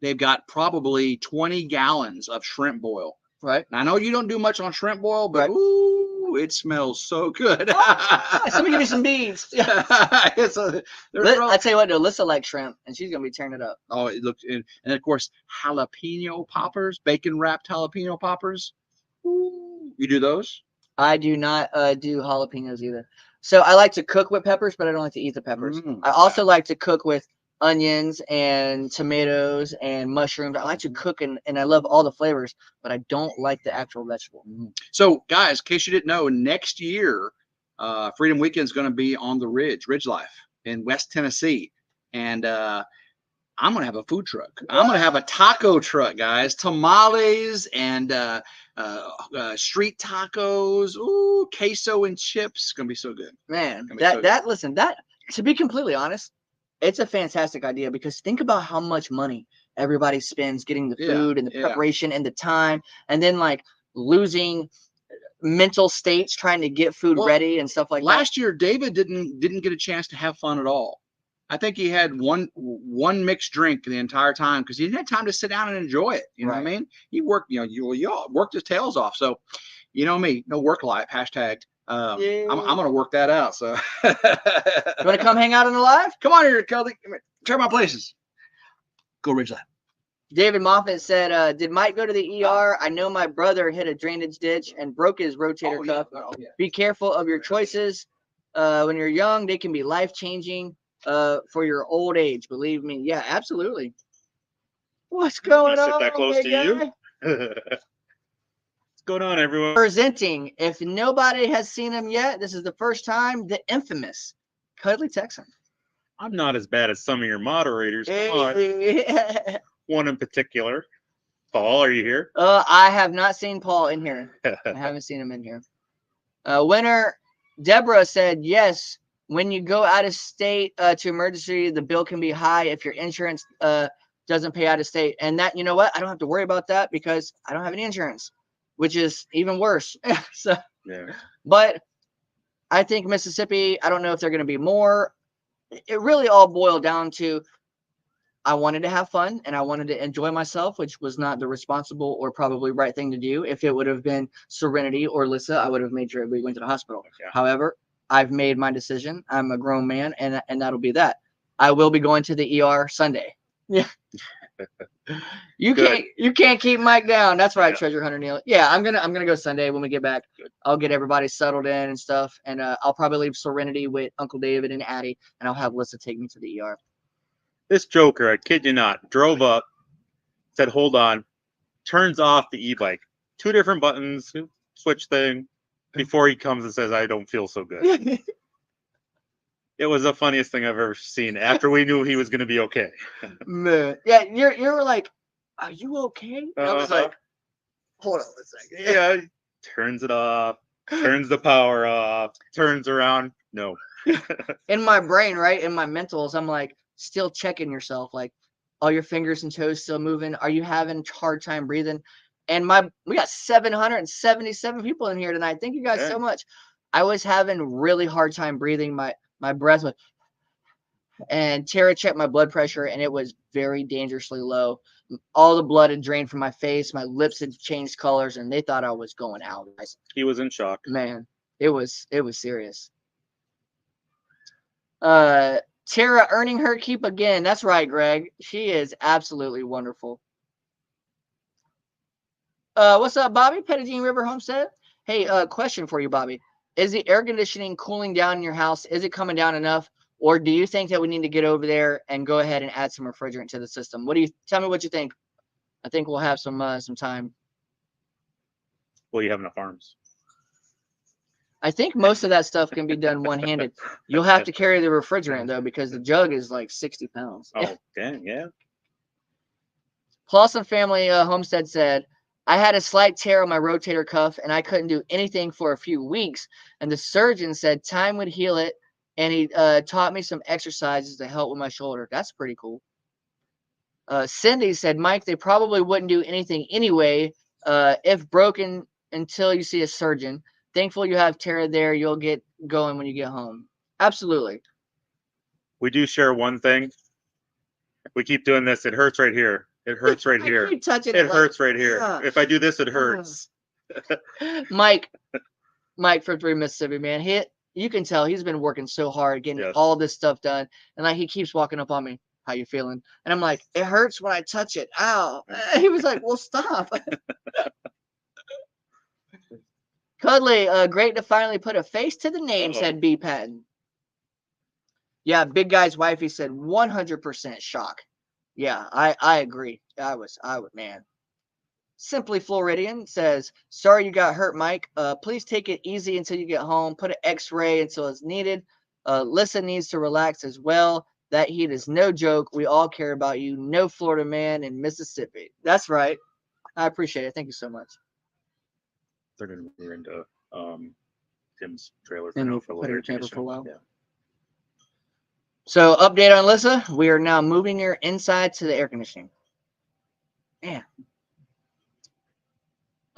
they've got probably 20 gallons of shrimp boil. Right. Now, I know you don't do much on shrimp boil, but ooh, it smells so good. Somebody give me some beans. Yeah. I tell you what, Alyssa likes shrimp, and she's gonna be tearing it up. Oh, it looks, and of course, jalapeno poppers, bacon wrapped jalapeno poppers. Ooh, you do those? I do not do jalapenos either. So I like to cook with peppers, but I don't like to eat the peppers. I also like to cook with onions and tomatoes and mushrooms. I like to cook and I love all the flavors, but I don't like the actual vegetable. So guys, in case you didn't know, next year, Freedom Weekend is going to be on the Ridge Life in West Tennessee. And I'm going to have a food truck. I'm going to have a taco truck, guys. Tamales and street tacos. Ooh, queso and chips. It's going to be so good. Man, listen, to be completely honest, it's a fantastic idea because think about how much money everybody spends getting the food and the preparation and the time, and then like losing mental states trying to get food ready and stuff like that. Last year, David didn't get a chance to have fun at all. I think he had one mixed drink the entire time because he didn't have time to sit down and enjoy it. You know what I mean? He worked, you all worked his tails off. So, you know me, no work life, hashtag. I'm going to work that out. So you want to come hang out on the live? Come on here, Kelly. Try my places. Go Ridge Life. David Moffat said, did Mike go to the ER? I know my brother hit a drainage ditch and broke his rotator cuff. Yeah. Be careful of your choices. When you're young, they can be life-changing for your old age. Believe me. Yeah, absolutely. What's going on? Sit that close to you. What's going on, everyone? Presenting, if nobody has seen him yet, this is the first time, the infamous Cuddly Texan. I'm not as bad as some of your moderators. Come on. One in particular. Paul, are you here? I have not seen Paul in here. I haven't seen him in here. Winner Deborah said yes. When you go out of state to emergency, the bill can be high if your insurance doesn't pay out of state. And that, you know what? I don't have to worry about that because I don't have any insurance, which is even worse. So, Yeah. but I think Mississippi, I don't know if they're going to be more. It really all boiled down to I wanted to have fun and I wanted to enjoy myself, which was not the responsible or probably right thing to do. If it would have been Serenity or Lyssa, I would have made sure we went to the hospital. Yeah. However, I've made my decision. I'm a grown man, and that'll be that. I will be going to the ER Sunday. Yeah. You can't keep Mike down. That's right, Yeah. Treasure Hunter Neil. Yeah, I'm gonna go Sunday when we get back. Good. I'll get everybody settled in and stuff, and I'll probably leave Serenity with Uncle David and Addie, and I'll have Lyssa take me to the ER. This joker, I kid you not, drove up, said, hold on, turns off the e-bike. 2 different buttons, switch thing, before he comes and says, I don't feel so good. It was the funniest thing I've ever seen after we knew he was going to be okay. Man. Yeah, you're like, are you okay? I was like, hold on a second. Yeah, turns it off, turns the power off, turns around. No. In my brain, right? In my mentals, I'm like still checking yourself, like all your fingers and toes still moving. Are you having a hard time breathing? And we got 777 people in here tonight. Thank you guys so much. I was having really hard time breathing. My breath was, and Tara checked my blood pressure, and it was very dangerously low. All the blood had drained from my face. My lips had changed colors, and they thought I was going out. He was in shock. Man, it was serious. Tara earning her keep again. That's right, Greg. She is absolutely wonderful. What's up, Bobby? Pettigene River Homestead. Hey, question for you, Bobby. Is the air conditioning cooling down in your house? Is it coming down enough? Or do you think that we need to get over there and go ahead and add some refrigerant to the system? Tell me what you think. I think we'll have some time. Well, you have enough arms. I think most of that stuff can be done one-handed. You'll have to carry the refrigerant, though, because the jug is like 60 pounds. Oh, dang, yeah. Clausen Family Homestead said, I had a slight tear on my rotator cuff, and I couldn't do anything for a few weeks. And the surgeon said time would heal it, and he taught me some exercises to help with my shoulder. That's pretty cool. Cindy said, Mike, they probably wouldn't do anything anyway if broken until you see a surgeon. Thankful you have Tara there. You'll get going when you get home. Absolutely. We do share one thing. We keep doing this. It hurts right here. It hurts right here. Keep touching It hurts right here. If I do this, it hurts. Mike from 3 Mississippi, man. You can tell he's been working so hard getting all this stuff done. And like he keeps walking up on me. How you feeling? And I'm like, it hurts when I touch it. Ow. He was like, well, stop. Cuddly, great to finally put a face to the name, said B. Patton. Yeah, big guy's wifey said 100% shock. Yeah, I agree. I would, man. Simply Floridian says, sorry you got hurt, Mike. Please take it easy until you get home. Put an x-ray until it's needed. Lyssa needs to relax as well. That heat is no joke. We all care about you. No Florida man in Mississippi. That's right. I appreciate it. Thank you so much. They're going to move into Tim's trailer And we'll for put her camper for a while. Yeah. So update on Lyssa. We are now moving her inside to the air conditioning. Man.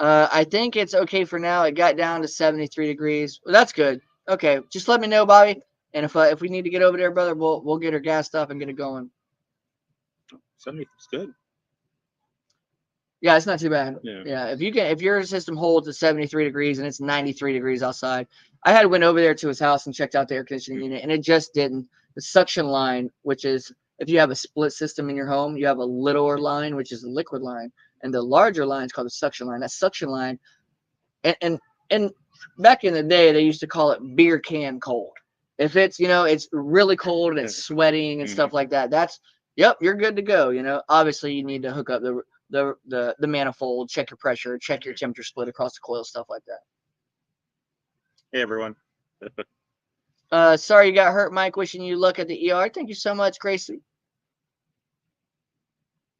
I think it's okay for now. It got down to 73 degrees. Well, that's good. Okay, just let me know, Bobby. And if we need to get over there, brother, we'll get her gassed up and get it going. 70 is good. Yeah, it's not too bad. Yeah. If your system holds at 73 degrees and it's 93 degrees outside, I went over there to his house and checked out the air conditioning unit, and it just didn't. The suction line, which is if you have a split system in your home, you have a littler line, which is a liquid line, and the larger line is called a suction line. That suction line, and back in the day, they used to call it beer can cold. If it's it's really cold and it's sweating and stuff like that, you're good to go. Obviously you need to hook up the manifold, check your pressure, check your temperature split across the coil, stuff like that. Hey, everyone. Sorry you got hurt, Mike. Wishing you luck at the ER. Thank you so much, Gracie.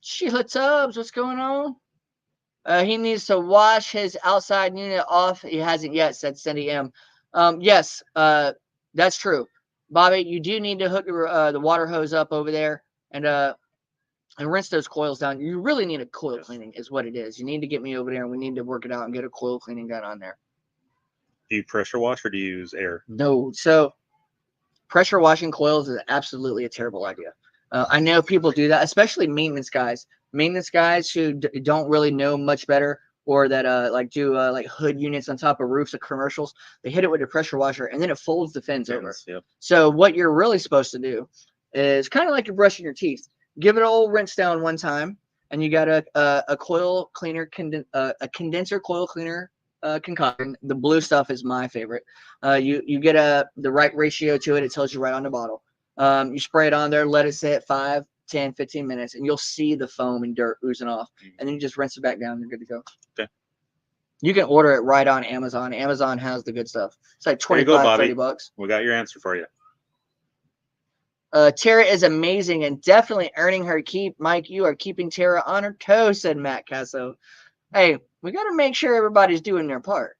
Sheila Tubbs, what's going on? He needs to wash his outside unit off. He hasn't yet, said Cindy M. Yes, that's true. Bobby, you do need to hook the water hose up over there and rinse those coils down. You really need a coil cleaning is what it is. You need to get me over there and we need to work it out and get a coil cleaning done on there. Do you pressure wash or do you use air? No. So pressure washing coils is absolutely a terrible idea. I know people do that, especially maintenance guys. Maintenance guys who don't really know much better, or that like do like hood units on top of roofs of commercials. They hit it with a pressure washer and then it folds the fins over. Yep. So what you're really supposed to do is kind of like you're brushing your teeth. Give it a little rinse down one time, and you got a coil cleaner, a condenser coil cleaner concoction. The blue stuff is my favorite. You get the right ratio to it. It tells you right on the bottle. You spray it on there, let it sit 5, 10, 15 minutes, and you'll see the foam and dirt oozing off. And then you just rinse it back down. You're good to go. Okay. You can order it right on Amazon. Amazon has the good stuff. It's like There you go, Bobby. $25-$30. We got your answer for you. Tara is amazing and definitely earning her keep. Mike, you are keeping Tara on her toes, said Matt Casso. Hey, we got to make sure everybody's doing their part.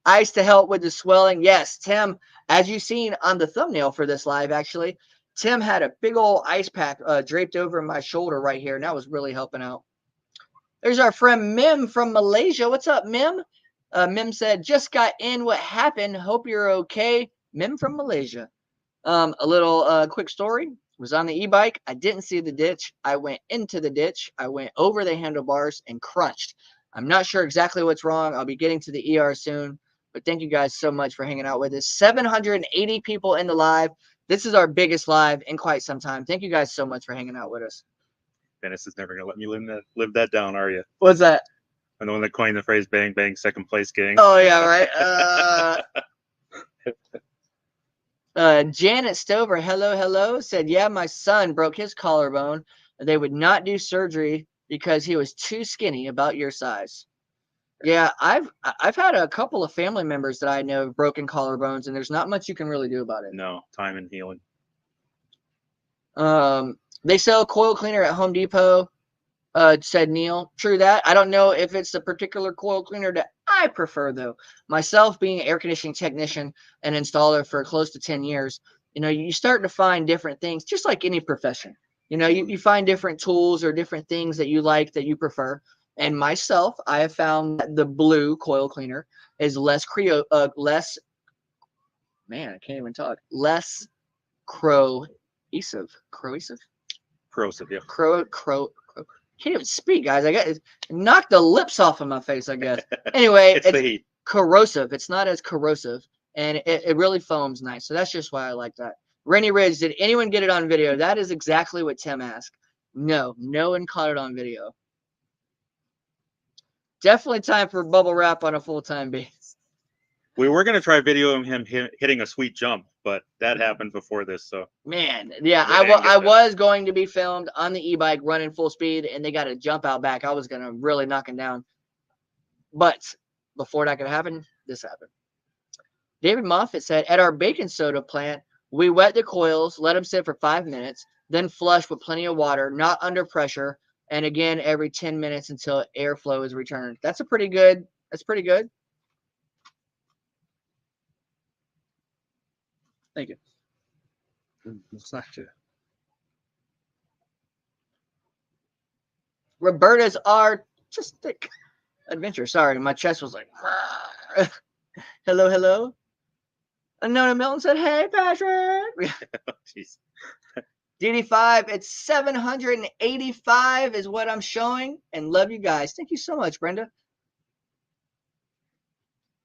Ice to help with the swelling. Yes, Tim, as you've seen on the thumbnail for this live, actually, Tim had a big old ice pack draped over my shoulder right here, and that was really helping out. There's our friend Mim from Malaysia. What's up, Mim? Mim said, just got in. What happened? Hope you're okay. Mim from Malaysia. A little quick story. Was on the e-bike. I didn't see the ditch. I went into the ditch. I went over the handlebars and crunched. I'm not sure exactly what's wrong. I'll be getting to the ER soon. But thank you guys so much for hanging out with us. 780 people in the live. This is our biggest live in quite some time. Thank you guys so much for hanging out with us. Dennis is never going to let me live that down, are you? What's that? I'm the one that coined the phrase bang, bang, second place gang. Oh, yeah, right. Janet Stover, hello, said, yeah, my son broke his collarbone. They would not do surgery because he was too skinny, about your size. Yeah, I've had a couple of family members that I know have broken collarbones, and there's not much you can really do about it. No, time and healing. They sell coil cleaner at Home Depot, said Neil. True that. I don't know if it's the particular coil cleaner that I prefer, though. Myself being an air conditioning technician and installer for close to 10 years, you start to find different things, just like any profession. You find different tools or different things that you like, that you prefer. And myself, I have found that the blue coil cleaner is less corrosive, Corrosive, yeah. Can't even speak, guys. I got knocked the lips off of my face, I guess. Anyway, It's the heat. corrosive. It's not as corrosive, and it really foams nice. So that's just why I like that. Rainy Ridge, did anyone get it on video? That is exactly what Tim asked. No one caught it on video. Definitely time for bubble wrap on a full-time basis. We were going to try videoing him hitting a sweet jump, but that happened before this. So Man, yeah, We didn't get I that. was going to be filmed on the e-bike running full speed, and they got a jump out back. I was going to really knock him down. But before that could happen, this happened. David Moffitt said, at our baking soda plant, we wet the coils, let them sit for 5 minutes, then flush with plenty of water, not under pressure, and again every 10 minutes until airflow is returned. That's pretty good. Thank you. It's not too. Roberta's artistic adventure. Sorry, my chest was like, hello. Unknown Milton said, hey, Patrick. jeez. DD5, it's 785 is what I'm showing, and love you guys. Thank you so much, Brenda.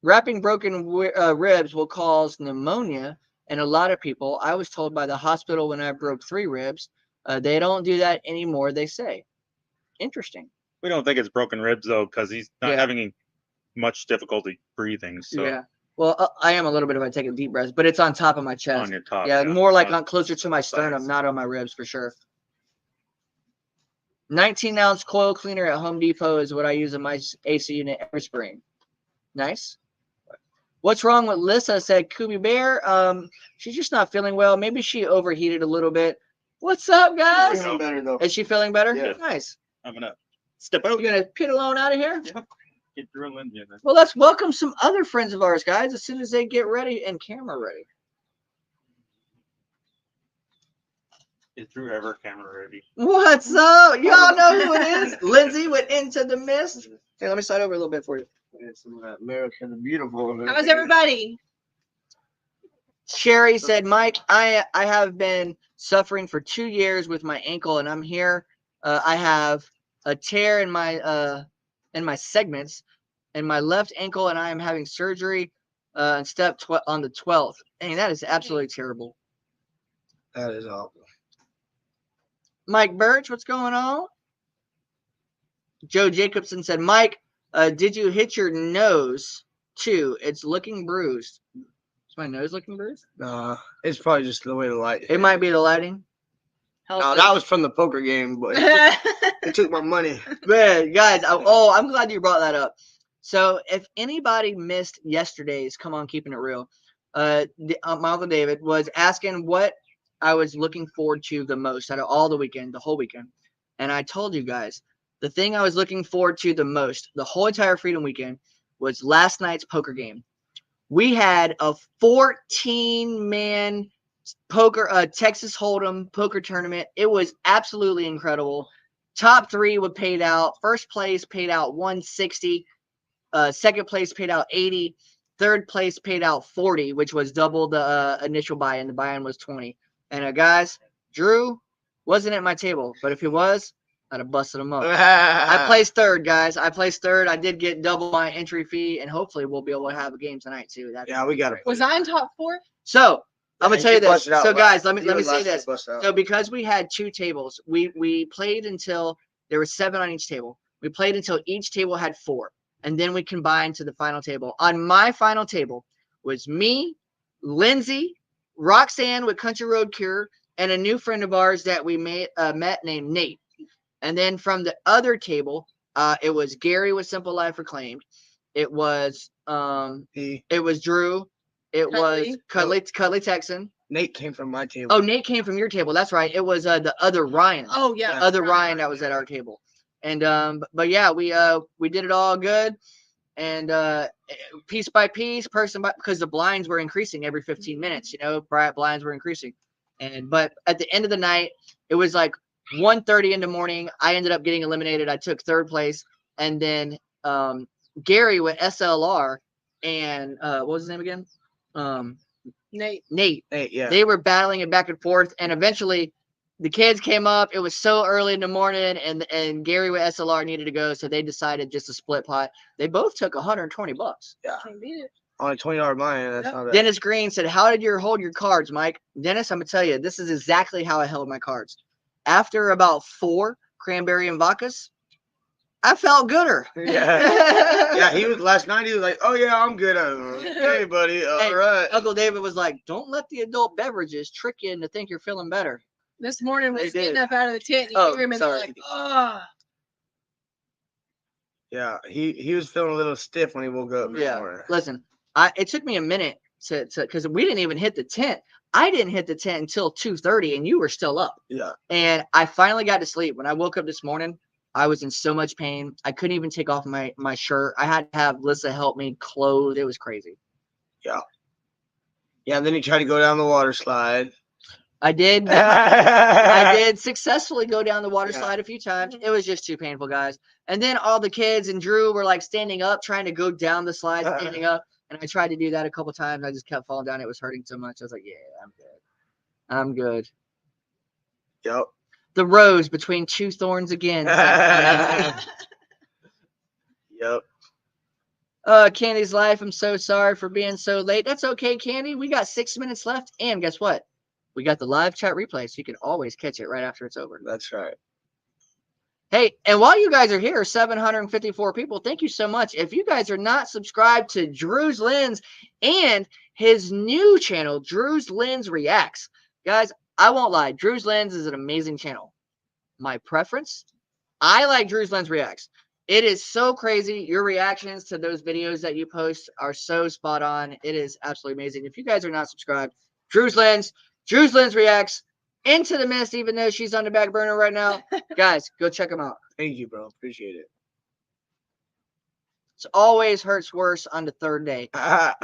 Wrapping broken ribs will cause pneumonia, and a lot of people, I was told by the hospital when I broke 3 ribs, they don't do that anymore, they say. Interesting. We don't think it's broken ribs though, because he's not Yeah. having much difficulty breathing. So Yeah. Well, I am a little bit if I take a deep breath, but it's on top of my chest. on your top. Yeah, more like not- closer to my sternum, sides. not on my ribs for sure. 19-ounce coil cleaner at Home Depot is what I use in my AC unit every spring. Nice. What's wrong with Lissa? Said Kubi Bear. She's just not feeling well. Maybe she overheated a little bit. What's up, guys? Feeling better though. Is she feeling better? Yeah. Nice. I'm gonna Step out. You gonna pit alone out of here? Get Drew and Lindsay in there. Well, let's welcome some other friends of ours, guys, as soon as they get ready and camera ready. Is Drew ever camera ready? What's up? Y'all know who it is. Lindsay went Into the Mist. Hey, let me slide over a little bit for you. It's America the Beautiful. How was everybody? Sherry said, Mike, I have been suffering for 2 years with my ankle, and I'm here. I have a tear in my segments in my left ankle, and I am having surgery on the 12th. And that is absolutely terrible. That is awful. Mike Birch, what's going on? Joe Jacobson said, Mike, did you hit your nose too? It's looking bruised. Is my nose looking bruised? It's probably just the way the light. It might be the lighting. No, that was from the poker game, but it took my money. Man, guys, I'm glad you brought that up. So if anybody missed yesterday's Come On Keeping It Real, my Uncle David was asking what I was looking forward to the most out of all the whole weekend. And I told you guys, the thing I was looking forward to the most, the whole entire Freedom Weekend, was last night's poker game. We had a 14-man poker, Texas Hold'em poker tournament. It was absolutely incredible. Top three would paid out. First place paid out $160. Second place paid out $80. Third place paid out $40, which was double the initial buy-in. The buy-in was $20. And guys, Drew wasn't at my table, but if he was, I'd have busted him up. I placed third, guys. I placed third. I did get double my entry fee, and hopefully we'll be able to have a game tonight too. Yeah, we got it. Was I in top 4? So I'm gonna tell you this. So guys, let me say this. this. So because we had 2 tables, we played until there were 7 on each table. We played until each table had 4, and then we combined to the final table. On my final table was me, Lindsay, Roxanne with Country Road Cure, and a new friend of ours that we met named Nate. And then from the other table, it was Gary with Simple Life Reclaimed. It was Drew. It was Cuddly Texan. Nate came from my table. Oh, Nate came from your table. That's right. It was the other Ryan. Oh yeah. The other Ryan that was at our table. And but yeah, we did it all good. And piece by piece, because the blinds were increasing every 15 minutes, blinds were increasing. But at the end of the night, it was like 1:30 in the morning. I ended up getting eliminated. I took third place. And then Gary with SLR and what was his name again? Nate. Yeah. They were battling it back and forth. And eventually the kids came up. It was so early in the morning, and Gary with SLR needed to go. So they decided just to split pot. They both took $120. Yeah. Can't beat it. On a $20 buy-in, that's not bad. Dennis Green said, how did you hold your cards, Mike? Dennis, I'm going to tell you, this is exactly how I held my cards. After about 4 cranberry and vodkas, I felt gooder. Yeah. Yeah, he was last night. He was like, "Oh yeah, I'm good." Hey, buddy. All right. Uncle David was like, "Don't let the adult beverages trick you into think you're feeling better." This morning They was did. getting up out of the tent. You hear him and sorry. like, oh. Yeah, he was feeling a little stiff when he woke up. This morning. Listen, it took me a minute to because we didn't even hit the tent. I didn't hit the tent until 2:30, and you were still up. Yeah. And I finally got to sleep. When I woke up this morning, I was in so much pain. I couldn't even take off my shirt. I had to have Lyssa help me clothe. It was crazy. Yeah. Yeah, and then he tried to go down the water slide. I did. I did successfully go down the water slide a few times. It was just too painful, guys. And then all the kids and Drew were like standing up, trying to go down the slide, standing up. And I tried to do that a couple times. I just kept falling down. It was hurting so much. I was like, yeah, I'm good. I'm good. Yep. The rose between 2 thorns again. Yep. Candy's life. I'm so sorry for being so late. That's okay, Candy. We got 6 minutes left. And guess what? We got the live chat replay, so you can always catch it right after it's over. That's right. Hey, and while you guys are here, 754 people, thank you so much. If you guys are not subscribed to Drew's Lens and his new channel, Drew's Lens Reacts, guys, I won't lie. Drew's Lens is an amazing channel. My preference, I like Drew's Lens Reacts. It is so crazy. Your reactions to those videos that you post are so spot on. It is absolutely amazing. If you guys are not subscribed, Drew's Lens Reacts, Into the Mist, even though she's on the back burner right now. Guys, go check them out. Thank you, bro. Appreciate it. It always hurts worse on the third day.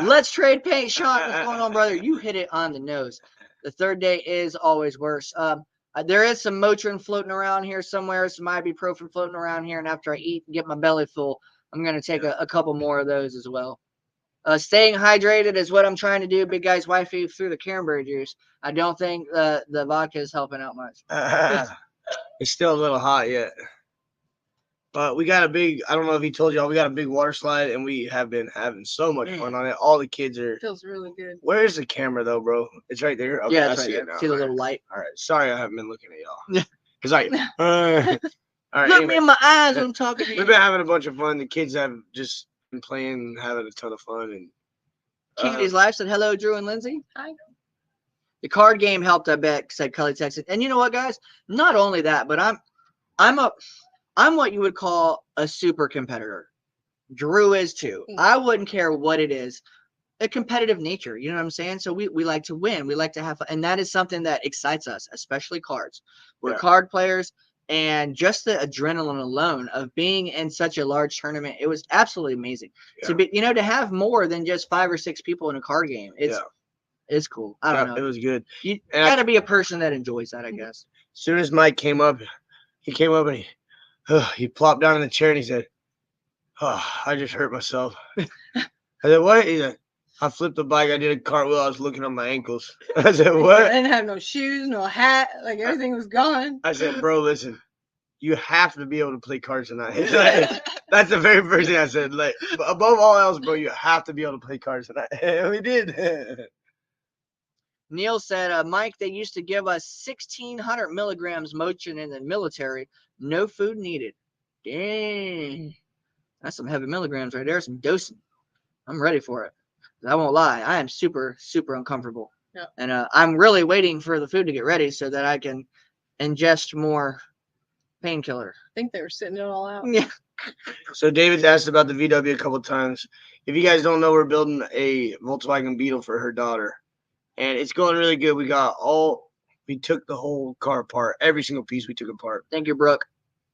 Let's trade paint, Sean. What's going on, brother? You hit it on the nose. The third day is always worse. There is some Motrin floating around here somewhere, some ibuprofen floating around here, and after I eat and get my belly full, I'm going to take a couple more of those as well. Staying hydrated is what I'm trying to do. Big guy's wifey through the cranberry juice. I don't think the vodka is helping out much. It's still a little hot yet. But we got a big, I don't know if he told y'all, we got a big water slide, and we have been having so much fun on it. All the kids are. Feels really good. Where's the camera, though, bro? It's right there? Okay, Yeah, I it's right see there. it now. See the All little right. light? All right. Sorry I haven't been looking at y'all. Yeah. Because all right. Look anyway, me in my eyes when I'm talking to you. we've been having a bunch of fun. The kids have just been playing, having a ton of fun. And Candy's Life said, hello, Drew and Lindsay. Hi. The card game helped, I bet, said Cully texted. And you know what, guys? Not only that, but I'm what you would call a super competitor. Drew is too. I wouldn't care what it is. A competitive nature, you know what I'm saying? So we like to win. We like to have fun. And that is something that excites us, especially cards. We're card players, and just the adrenaline alone of being in such a large tournament, it was absolutely amazing. To be, to have more than just 5 or 6 people in a card game. It's cool. I don't know. It was good. You gotta be a person that enjoys that, I guess. As soon as Mike came up and he plopped down in the chair and he said, "Oh, I just hurt myself." I said, "What?" He said, "I flipped the bike. I did a cartwheel. I was looking at my ankles." I said, "What?" I didn't have no shoes, no hat. Like everything was gone. I said, "Bro, listen. You have to be able to play cards tonight." That's the very first thing I said. Like, above all else, bro, you have to be able to play cards tonight. And we did. Neil said, Mike, they used to give us 1,600 milligrams Motrin in the military. No food needed. Dang. That's some heavy milligrams right there. Some dosing. I'm ready for it. I won't lie. I am super, super uncomfortable. Yeah. And I'm really waiting for the food to get ready so that I can ingest more painkiller. I think they were sitting it all out. Yeah. So David's asked about the VW a couple of times. If you guys don't know, we're building a Volkswagen Beetle for her daughter. And it's going really good. We took the whole car apart. Every single piece we took apart. Thank you, Brooke.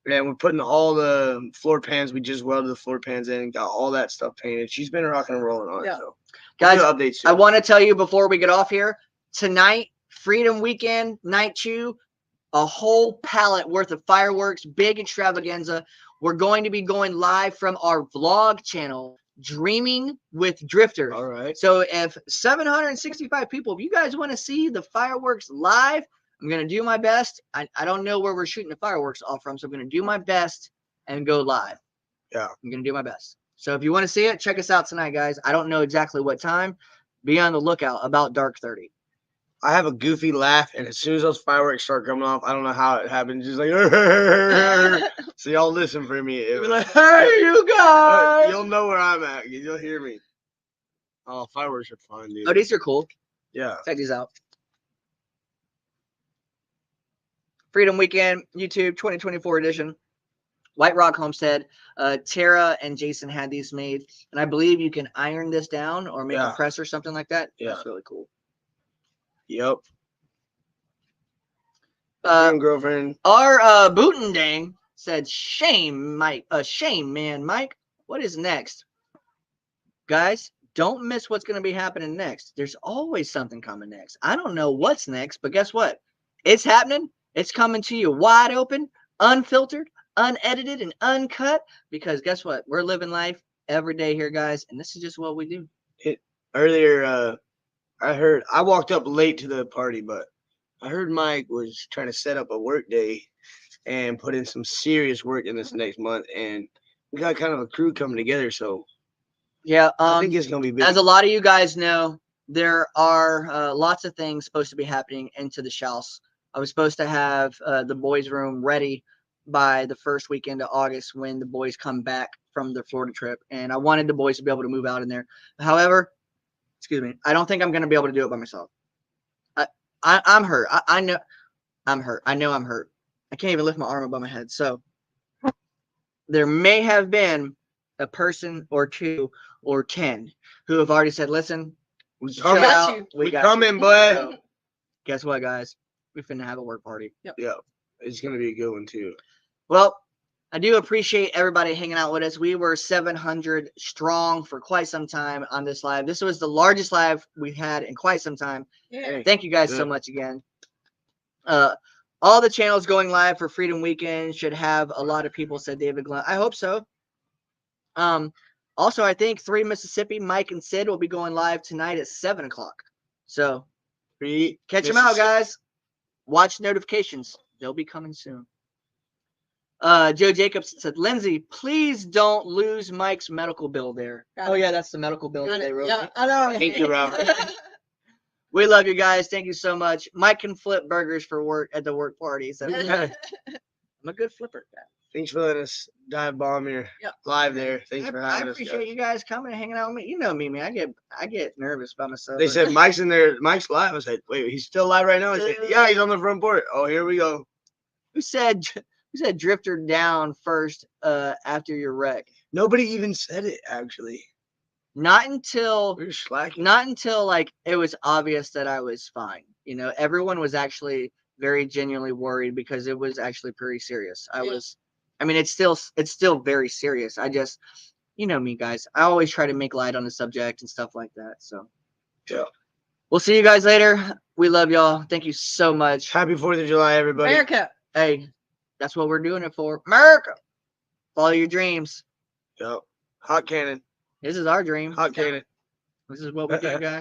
And we're putting all the floor pans. We just welded the floor pans in and got all that stuff painted. She's been rocking and rolling on it. So, guys, updates soon. I want to tell you before we get off here, tonight, Freedom Weekend, night 2, a whole pallet worth of fireworks, big extravaganza. We're going to be going live from our vlog channel, Dreaming with Drifters. All right. So if 765 people, if you guys want to see the fireworks live, I'm going to do my best. I don't know where we're shooting the fireworks off from, so I'm going to do my best and go live. Yeah. I'm going to do my best. So if you want to see it, check us out tonight, guys. I don't know exactly what time. Be on the lookout, about dark 30. I have a goofy laugh, and as soon as those fireworks start coming off, I don't know how it happens. Just like, so y'all listen for me. Be like, hey, you guys. You'll know where I'm at. You'll hear me. Oh, fireworks are fun, dude. Oh, these are cool. Yeah. Check these out. Freedom Weekend, YouTube 2024 edition. White Rock Homestead. Tara and Jason had these made, and I believe you can iron this down or make a press or something like that. Yeah. That's really cool. Yep. Girlfriend. Our Bootendang said, shame, Mike. Shame, man, Mike. What is next? Guys, don't miss what's going to be happening next. There's always something coming next. I don't know what's next, but guess what? It's happening. It's coming to you wide open, unfiltered, unedited, and uncut. Because guess what? We're living life every day here, guys, and this is just what we do. Earlier, I walked up late to the party, but I heard Mike was trying to set up a work day and put in some serious work in this next month, and we got kind of a crew coming together. So yeah, I think it's gonna be big. As a lot of you guys know, there are lots of things supposed to be happening into the house. I was supposed to have the boys' room ready by the first weekend of August when the boys come back from their Florida trip, and I wanted the boys to be able to move out in there. However, excuse me, I don't think I'm going to be able to do it by myself. I'm hurt. I know I'm hurt. I know I'm hurt. I can't even lift my arm above my head. So there may have been a person or 2 or 10 who have already said, listen, we got you. We coming, bud. So, guess what, guys? We finna have a work party. Yep. Yeah. It's going to be a good one, too. Well, I do appreciate everybody hanging out with us. We were 700 strong for quite some time on this live. This was the largest live we've had in quite some time. Yeah. Thank you guys so Good. much again. All the channels going live for Freedom Weekend should have a lot of people, said David Glenn. I hope so. Also, I think 3 Mississippi, Mike and Sid will be going live tonight at 7 o'clock. So catch them out, guys. Watch notifications. They'll be coming soon. Joe Jacobs said, Lindsay, please don't lose Mike's medical bill there. Got Oh, it. yeah, that's the medical bill that they wrote. Yeah, me. I know. Thank you, Robert. We love you guys. Thank you so much. Mike can flip burgers for work at the work parties. I'm a good flipper. Thanks for letting us dive bomb your Yep. live there. Thanks for I having us. appreciate guys. you guys coming and hanging out with me. You know me, man. I get nervous by myself. They said Mike's in there. Mike's live. I said, wait, he's still live right now? I said, yeah, he's on the front porch. Oh, here we go. who said drifter down first after your wreck? Nobody even said it, actually. Not until We were slacking. like it was obvious that I was fine. You know, everyone was actually very genuinely worried because it was actually pretty serious. I mean, it's still very serious. I just, you know me, guys. I always try to make light on the subject and stuff like that. So, Yeah. we'll see you guys later. We love y'all. Thank you so much. Happy 4th of July, everybody. America. Hey, that's what we're doing it for. America. Follow your dreams. Yep. Hot cannon. This is our dream. Hot cannon. This is what we do, guys.